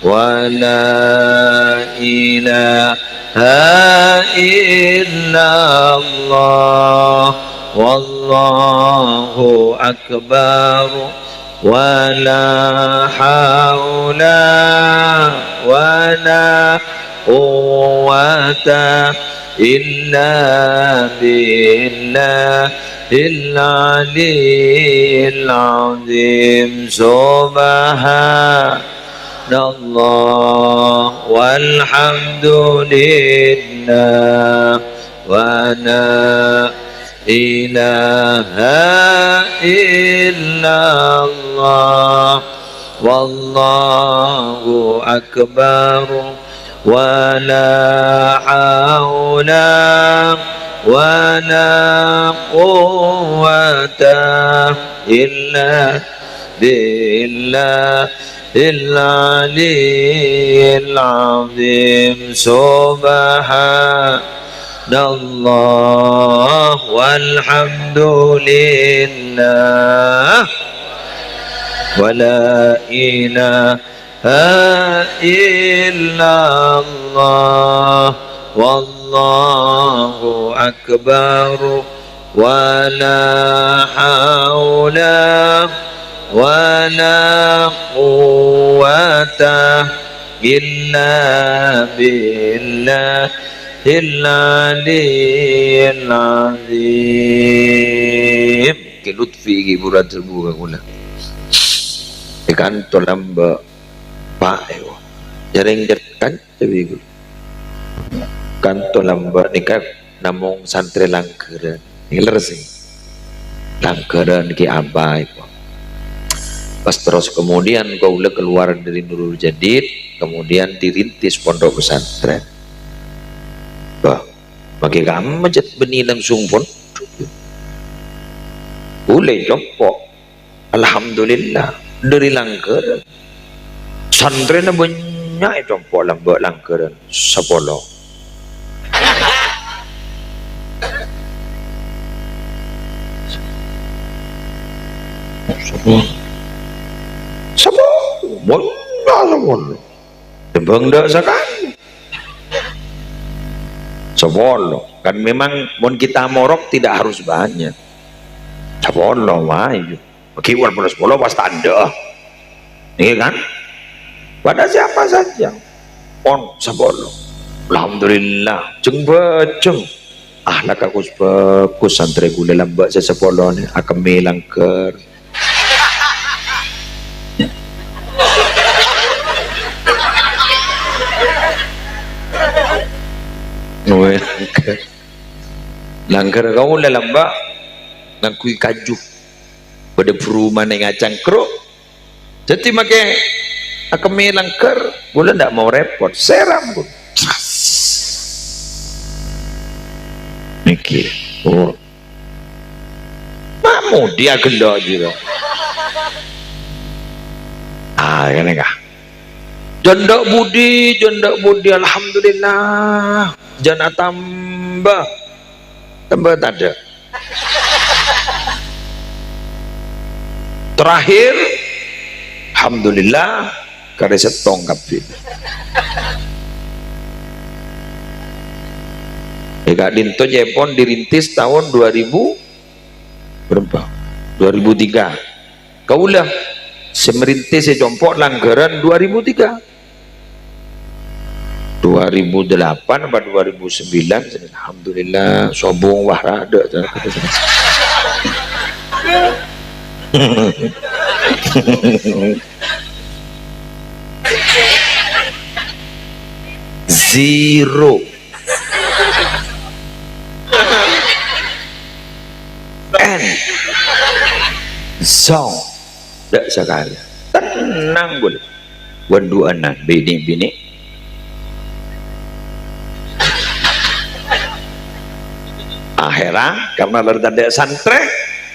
wa la ilaha illallah wallahu akbar wa la hawla wa la quwwata illa billah al-aliyyil azim subhanallah walhamdulillah wa la ilaha illallah wallahu akbar wa la hawla wa la quwwata illa billah al-aliyyil azim subhanallah walhamdulillah wa la ilaha illallah wallahu akbar wa la hawla wa la quwwata illa billah al-aliyyil azim. Ke lutfi ki burat terbuka kula ikan tolamba pak ewo jareng kan tapi kan tolamba nikah namung santri langkeran hiler sih langkeran ki abai pas terus kemudian kaula keluar dari Nurul Jadid, kemudian dirintis pondok pesantren. Bah bagi kamu majat benih langsung pun boleh jopok alhamdulillah dari langkeran santren banyak jopok lambak langkeran 10. Sabolo tembang dak sekali sabolo kan memang mun kita morok tidak harus banyak sabolo wae kiwar plus bolo pas tanda iya kan pada siapa saja on sabolo alhamdulillah jeng bejeng ahlak aku bagus santri gula lambak sesepolo ni akan melangker langgar kau lelamba ngakui kaju pada perumahan yang ngacang keruk jadi makai akan melanggar boleh ndak mau repot seram pun mikir oh mamu dia gelok juga ini kah janda budi alhamdulillah jana tambah tak ada terakhir alhamdulillah kare setong kabeh Kak Dinto Jepon dirintis tahun 2000 berapa 2003 kaulah semerintis sejompok langgaran 2003 2008 atau 2009 alhamdulillah sobong wah ada zero and song tak sekali tenang boleh wanduanan bini-bini akhirnya karena lerda santre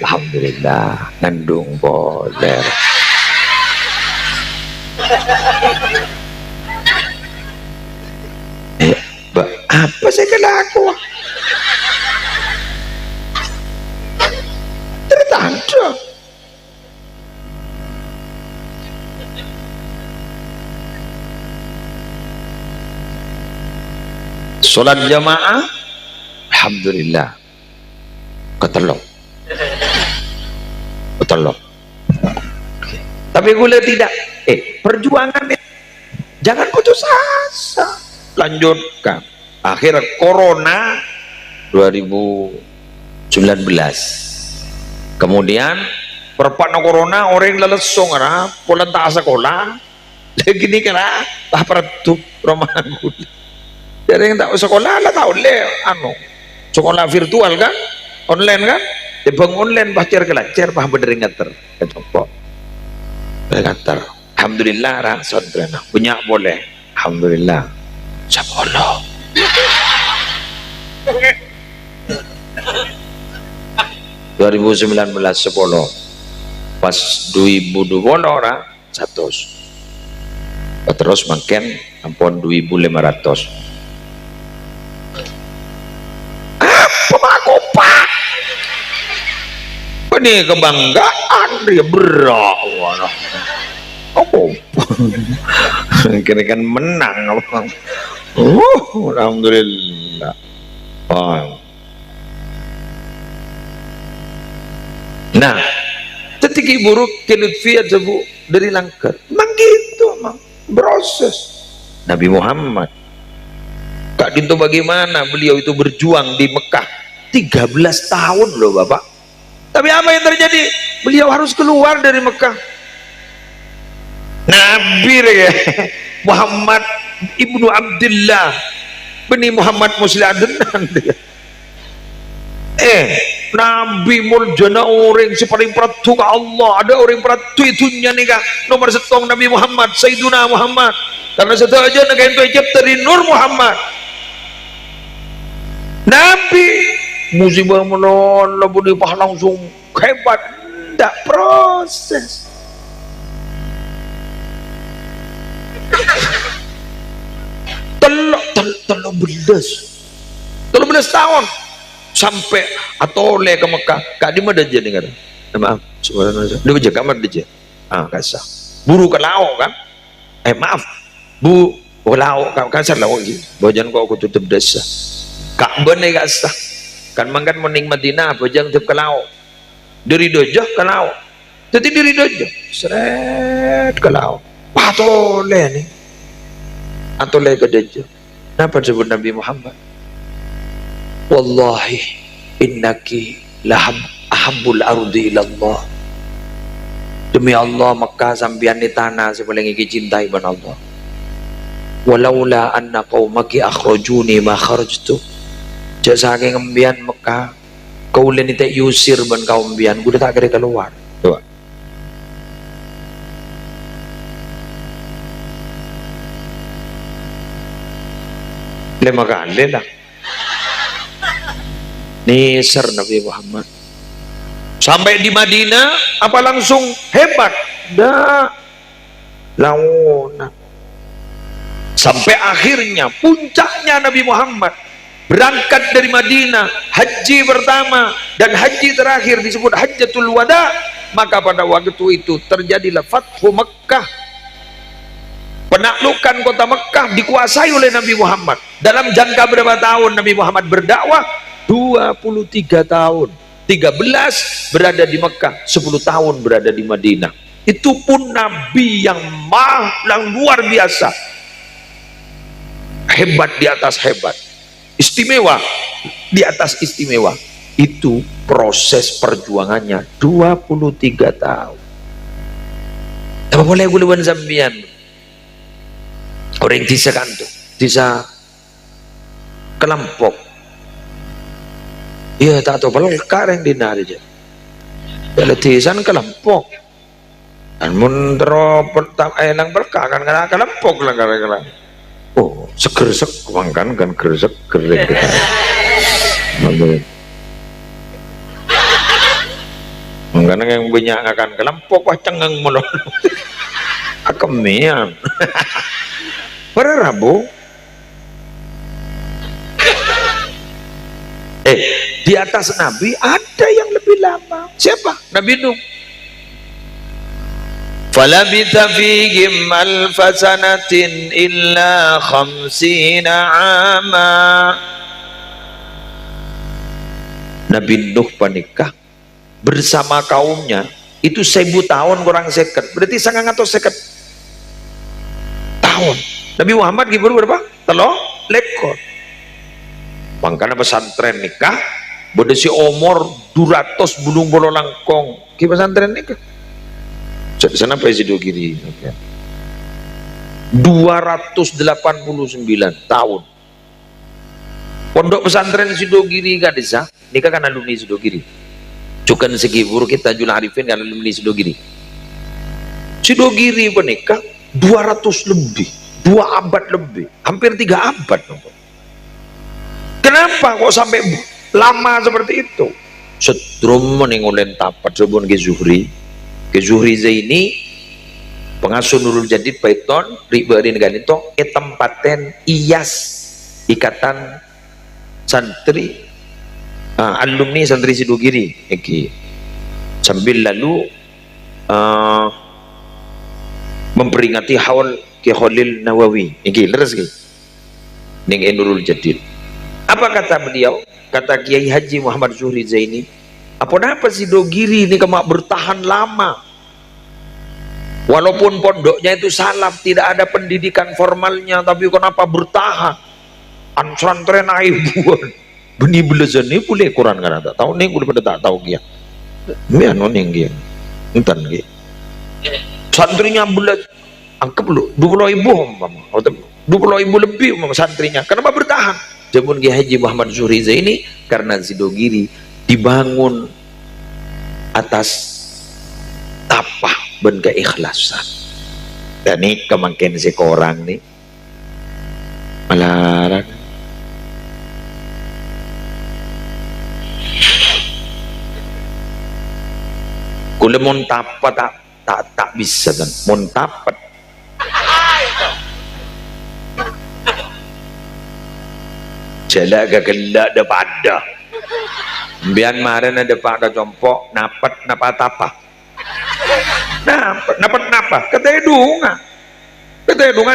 alhamdulillah ngandung boler apa saya kena aku tertanda sholat jamaah alhamdulillah ketelok tapi gula tidak perjuangan jangan putus asa lanjutkan akhir corona 2019 kemudian perpana corona orang lelesong ara pola tak sekolah lagi ni kena tak peratu romahan gula jadi yang tak sekolah lah tahu le anu sekolah virtual kan online kan bang online belajar kelajar paham bener ngater kecopok ngater alhamdulillah ra saudara punya boleh alhamdulillah sabolo 2019 sepuluh pas 2020 ora 100 terus makin ampun 2.500 pemakopak ini kebanggaan dia berawal oh kira kan menang alhamdulillah nah ketika buruk kelutfiat sebu dari langkah memang gitu memang proses Nabi Muhammad Kak Dinto bagaimana beliau itu berjuang di Mekah 13 tahun loh Bapak tapi apa yang terjadi beliau harus keluar dari Mekah Nabi ya Muhammad ibnu Abdullah bani Muhammad Muslim Adenan dia Nabi muljana orang si paling peratu ke Allah ada orang peratu itunya nih kak nomor setong Nabi Muhammad Sayyiduna Muhammad karena satu aja nak itu ejab dari Nur Muhammad Nabi musibah menolong budi pah langsung hebat tidak proses telok belas tahun sampai atau le ke Mekah kak di mana jadi kan maaf subhanallah dia baca kamar dia kasar buru ke lauk kan maaf bu lauk kasar lauk gitu bojan kok aku tutup desa kak bener kasar kan mangkan mening Madinah bojang tutup ke lauk dari dojo ke lauk jadi dari dojo seret ke lauk patole nih atole ke dojo kenapa disebut Nabi Muhammad wallahi innaki lahab ahabbul ardi ilallah demi Allah Mekah sampian di tanah sepaling iki cintai ban Allah walaula anna qaumaki akhrajuni ma kharajtu jak saking embian Mekah kau len tak yusir ban kaum embian gua tak kira keluar coba lima kali lah nisar Nabi Muhammad sampai di Madinah apa langsung hebat dah lawanan sampai akhirnya puncaknya Nabi Muhammad berangkat dari Madinah haji pertama dan haji terakhir disebut Hajjatul Wada maka pada waktu itu terjadilah Fathu Mekkah penaklukan kota Mekkah dikuasai oleh Nabi Muhammad dalam jangka berapa tahun Nabi Muhammad berdakwah 23 tahun 13 berada di Mekkah 10 tahun berada di Madinah itu pun Nabi yang luar biasa hebat di atas hebat istimewa di atas istimewa itu proses perjuangannya 23 tahun apa boleh guluan sambian orang disa kanto disa Kelampok iya tak tahu paling kareng di nari aja kalau tisan Kelampok dan muntro pertama nang berkah kan karena Kelampok lah karena oh seger kan gersek gerek karena yang banyak akan Kelampok wah cengang mono akemian pada Rabu di atas Nabi ada yang lebih lama siapa? Nabi Nuh falabitha fihim alfa sanatin illa khamsina ama Nabi Nuh panikah bersama kaumnya itu 1000 tahun kurang seket berarti sangat atau seket tahun Nabi Muhammad gimana berapa? Telur lekor makanya pesantren nikah bodoh si umur 200 bulung bolo langkong ki pesantren nikah sana Presiden Kiri 289 tahun pondok pesantren Sidogiri kan desa nikah kan alumni Sidogiri cukan segibur kita Jul Arifin kan alumni Sidogiri Sidogiri menikah 200 lebih 2 abad lebih hampir 3 abad kenapa kok sampai lama seperti itu setrum meninggalin tapat sebun ke Zuhri Zaini pengasuh Nurul Jadid Paiton ribarin ganito tempaten IAS ikatan santri alumni santri Sidogiri sambil lalu memperingati haul Ki Khalil Nawawi leres ning Nurul Jadid apa kata beliau kata Kiai Haji Muhammad Zuhri Zaini apa Sidogiri ini kemak bertahan lama walaupun pondoknya itu salaf tidak ada pendidikan formalnya tapi kenapa bertahan pesantren aibuan beni belasan ini boleh Quran kan tak tahu nih udah pada tak tahu dia mian noning dia entar dia santrinya belas anggap lu 20.000 atau 20.000 lebih santrinya kenapa bertahan jamun Kiai Haji Muhammad Zuhri Zaini karena Sidogiri dibangun atas tapah dan keikhlasan dan ini kemangkin sekorang nih malah kule mon tapat tak bisa kan mon tapat jala gak gelak dah pada Bian kemarin ada Pak ada compok napat apa napat napa ketedungan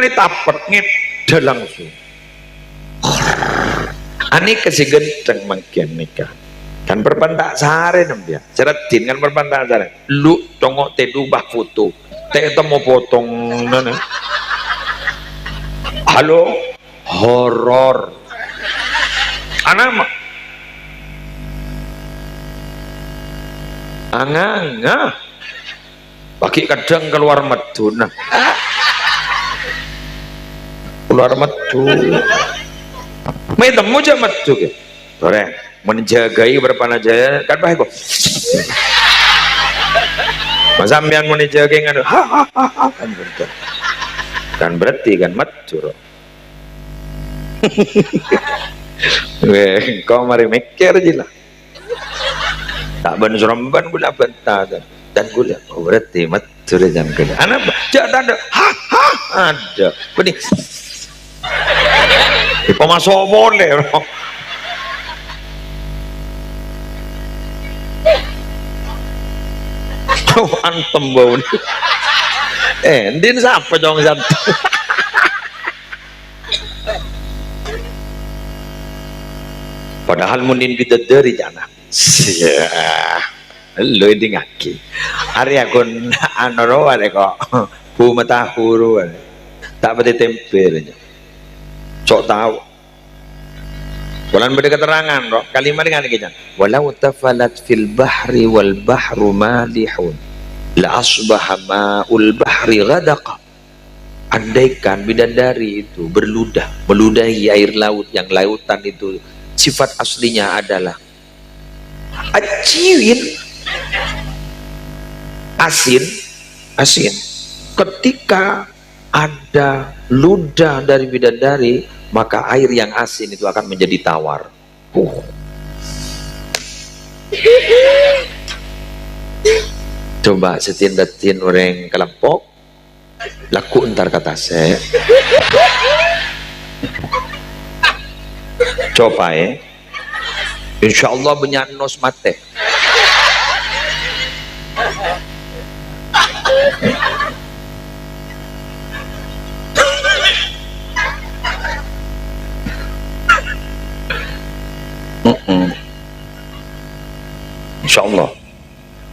ditapet ngit langsung ani kasih genteng makin nikah kan berpantak sehari namanya ceretin kan berpantak sehari lu tongok tedu bah foto teh mau potong nana halo horor anak mah anganga bagi kadang keluar medu nah keluar medu may temu aja medu ke goreng menjagai berpanajaya kan baik kok masambian menjagai nganu kan betul kan berarti kan medu kau mari mikir aja lah tak ban seremban gula bentah dan gula oh berarti matur jam gula anak jangan ada ada benih pemasok boleh oh antem bau din siapa dong satu padahal munin bidadari jana ya lu ini ngaki hari aku anoro ada kok bu matahuru tak pada tempelnya cok tahu bulan beda keterangan roh kalimat dengan kita walau tafalat fil bahri wal bahru malihun la asbaha ma'ul bahri ghadaqa andaikan bidadari itu meludahi air laut yang lautan itu sifat aslinya adalah asin ketika ada ludah dari bidadari maka air yang asin itu akan menjadi tawar coba setin orang kelempok laku entar kata saya coba insyaallah benyanos mate insyaallah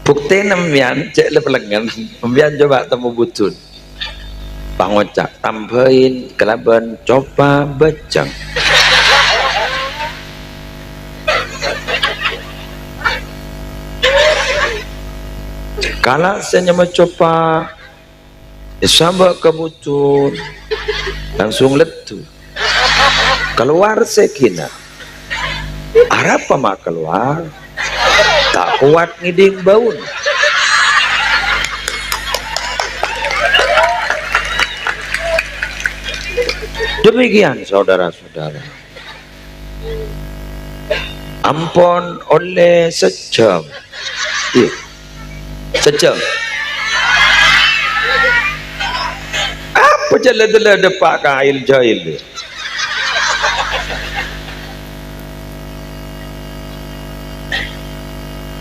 bukti nembian cek lepelengan nembian coba temu butun pangocak tambahin kelaban coba becang kalau saya mencoba sabak kebutun langsung letu keluar sekina arah apa mak keluar tak kuat ngiding baun demikian saudara-saudara ampun oleh sejam sejam apa jalan-jalan depak kail jahil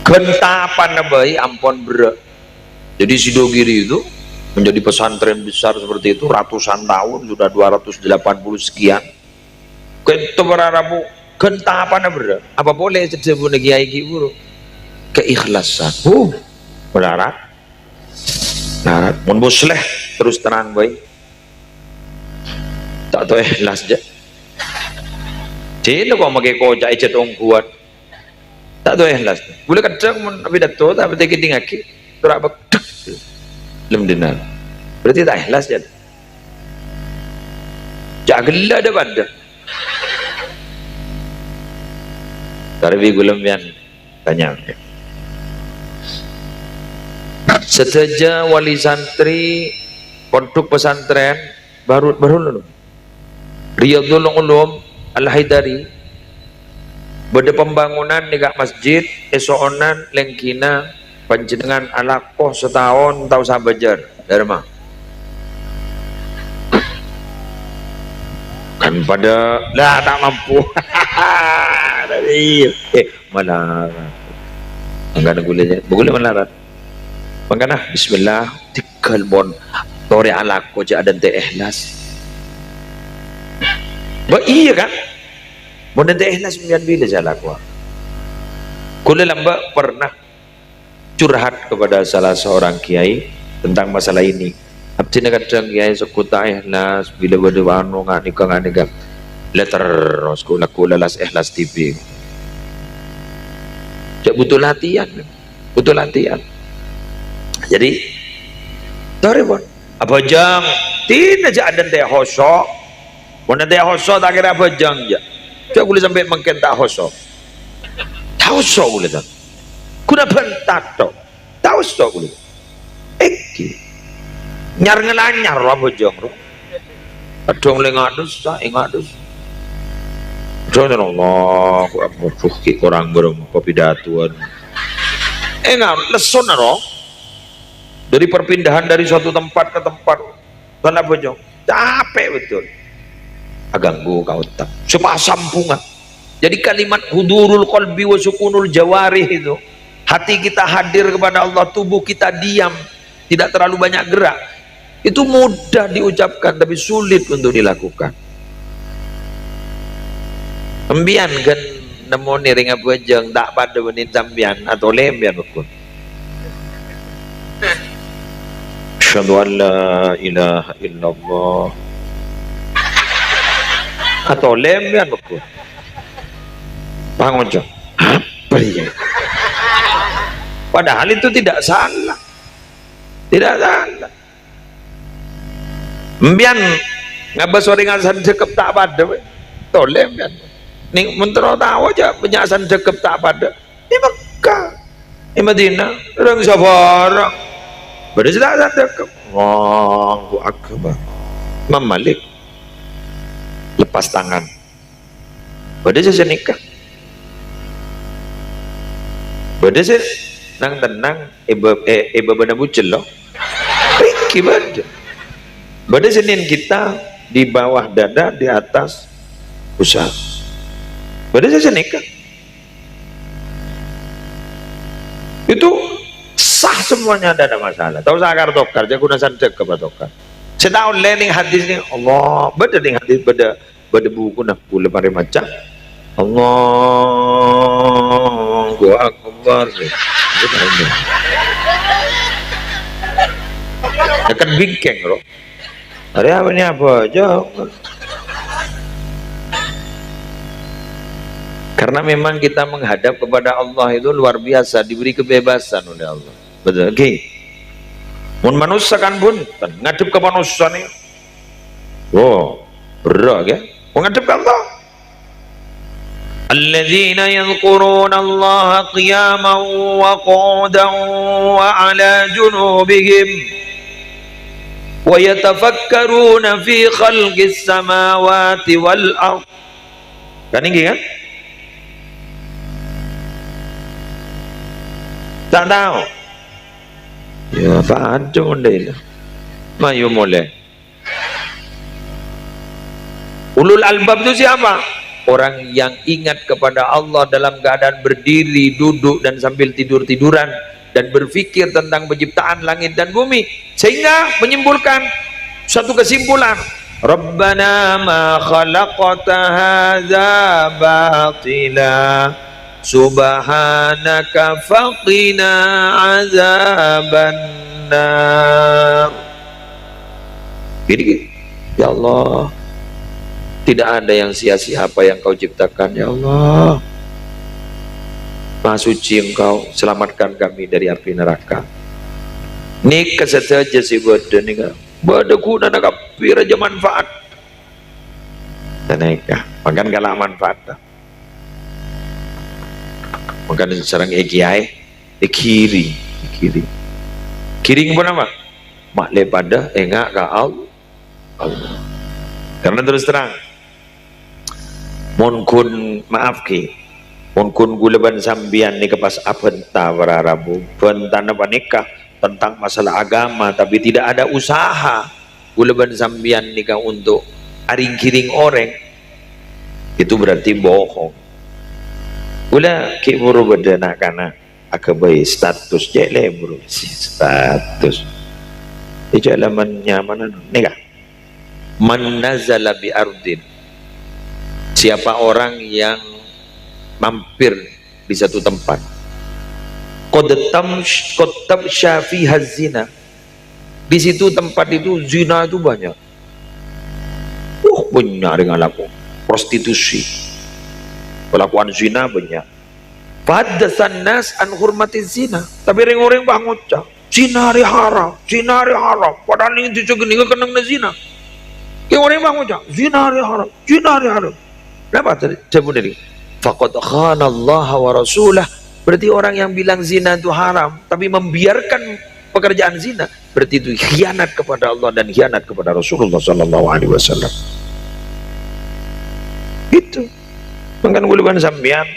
gentapan nabai ampun berat jadi Sidogiri itu menjadi pesantren besar seperti itu ratusan tahun sudah 280 sekian kita berarabu gentapan berat apa boleh sebut kiai guru keikhlasan melarat mun musleh terus terang baik tak tahu ikhlas aja cina kok pakai kocak ijat orang kuat tak tahu ikhlas boleh kadang mun pidato tapi tak ngaki turak bedek lem dinar berarti tak ikhlas aja jagela ada pada tarbi gulam yang banyak seteja wali santri pondok pesantren baru Riyadul Ulum Al-Haidari beda pembangunan di masjid esonan lengkina panjenengan alakoh setahun tahu sabajar dari mah kan pada lah tak mampu Malarat. Angkana gulanya, boleh malarat. Makanya bismillah tikal bon tore alako ja adan teh ikhlas. Ba iya kan? Bon teh ikhlas mian bila jalakwa. Kula lamba pernah curhat kepada salah seorang kiai tentang masalah ini. Abdi kadang kiai sekuta ikhlas bila bade wano nikah letter kula las ikhlas TV. Jak butuh latihan. Butuh latihan. Jadi tore bon apa jang tin aja ada teh hosok bon teh hosok tak kira apa jang ja coba boleh sampai mungkin tak hosok tahu sok boleh tak kuna bentak tok tahu sok boleh eki nyar ngelanyar apa jang ro adong lengadus sa ingadus jangan Allah aku fuki orang berem pidatuan enggak leson ro dari perpindahan dari suatu tempat ke tempat tanah bojong capek betul aganggu kau tak sepasam bunga. Jadi kalimat hudurul qalbi wa sukunul jawarih itu hati kita hadir kepada Allah, tubuh kita diam, tidak terlalu banyak gerak, itu mudah diucapkan tapi sulit untuk dilakukan. Embian kan nemu ring bojong tak pada menit sambian atau lembian betul. Asyhadu an la ilaha illallah atau lembian betul paham aja apa dia padahal itu tidak salah mbian ngabas orang asan cekep tak pada to lembian ning mentero tahu aja penyasan cekep tak pada di Mekah di Madinah orang sabarang pada sudah cekep Allahu Akbar Imam Malik lepas tangan pada saya nikah pada saya nang tenang iba bana bucel loh riki pada senin kita di bawah dada di atas pusat pada saya nikah itu sah semuanya, tidak ada masalah. Tahu sakar dokar dia guna santek ke dokar setahun lening hadis ni Allah beda ning hadis beda buku nak pula mari macam Allahu Akbar akan bingkeng loh hari apa ni apa aja karena memang kita menghadap kepada Allah itu luar biasa, diberi kebebasan oleh Allah. Betul, okay. Mun manusia kan pun ngadep ke manusia nih, wow berat ya, menghadap ke Allah. Alladzina yadhkuruna Allah qiyaman wa qu'udan wa ala junubihim wa yatafakkaruna fi khalqis samawati wal ardh. Kan ini kan? Tak tahu ya apa ada ondel mayu mulai ulul albab itu siapa? Orang yang ingat kepada Allah dalam keadaan berdiri, duduk dan sambil tidur-tiduran dan berpikir tentang penciptaan langit dan bumi sehingga menyimpulkan satu kesimpulan Rabbana ma khalaqta hadza batila subhanaka faqina azabannar. Gini, ya Allah, tidak ada yang sia-sia apa yang kau ciptakan ya Allah. Maha suci engkau, selamatkan kami dari api neraka. Ini kesesaja si bodoh ni kan, bodoh guna nak api raja manfaat. Dan nikah, makan kalah manfaat. Makan sarang kiai kiri pun apa mak lepada enggak ka Allah karena terus terang mon kun maaf ki mon kun gulaban sambian ni kepas apenta para rabu bentan apa nikah tentang masalah agama tapi tidak ada usaha gulaban sambian nikah untuk aring kiring orang itu berarti bohong. Ula ki buru bedana kana akabai status jele buru si status. Itu alaman nyaman nih kah? Man nazala bi ardin, siapa orang yang mampir di satu tempat, qad tamsha fiha zina, di situ tempat itu zina itu banyak, banyak dengan laku prostitusi, pelakuan zina banyak. Faddasan nas an hurmati zina, tapi orang-orang bangun cak zina haram, padahal ini dicegah kenang zina. Yang orang bangun cak zina haram. Kenapa sebut ini? Faqad khana Allah wa rasulah, berarti orang yang bilang zina itu haram tapi membiarkan pekerjaan zina, berarti itu khianat kepada Allah dan khianat kepada Rasulullah sallallahu alaihi wasallam. Itu mungkin guluban sampean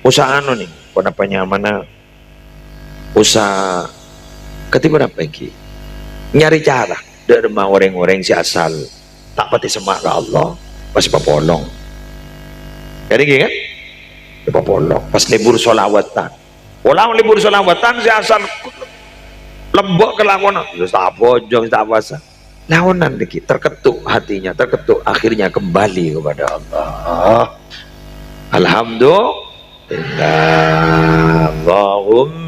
usaha anu nih penapanya mana usaha ketiba apa lagi nyari cara dari orang-orang si asal tak pati semak ke Allah pas papolong jadi gini kan papolong pas libur sholawatan ulang libur sholawatan si asal lembok kelakonan tak bojong tak puasa lawanan dikit terketuk hatinya terketuk akhirnya kembali kepada Allah. Alhamdulillah. Allahumma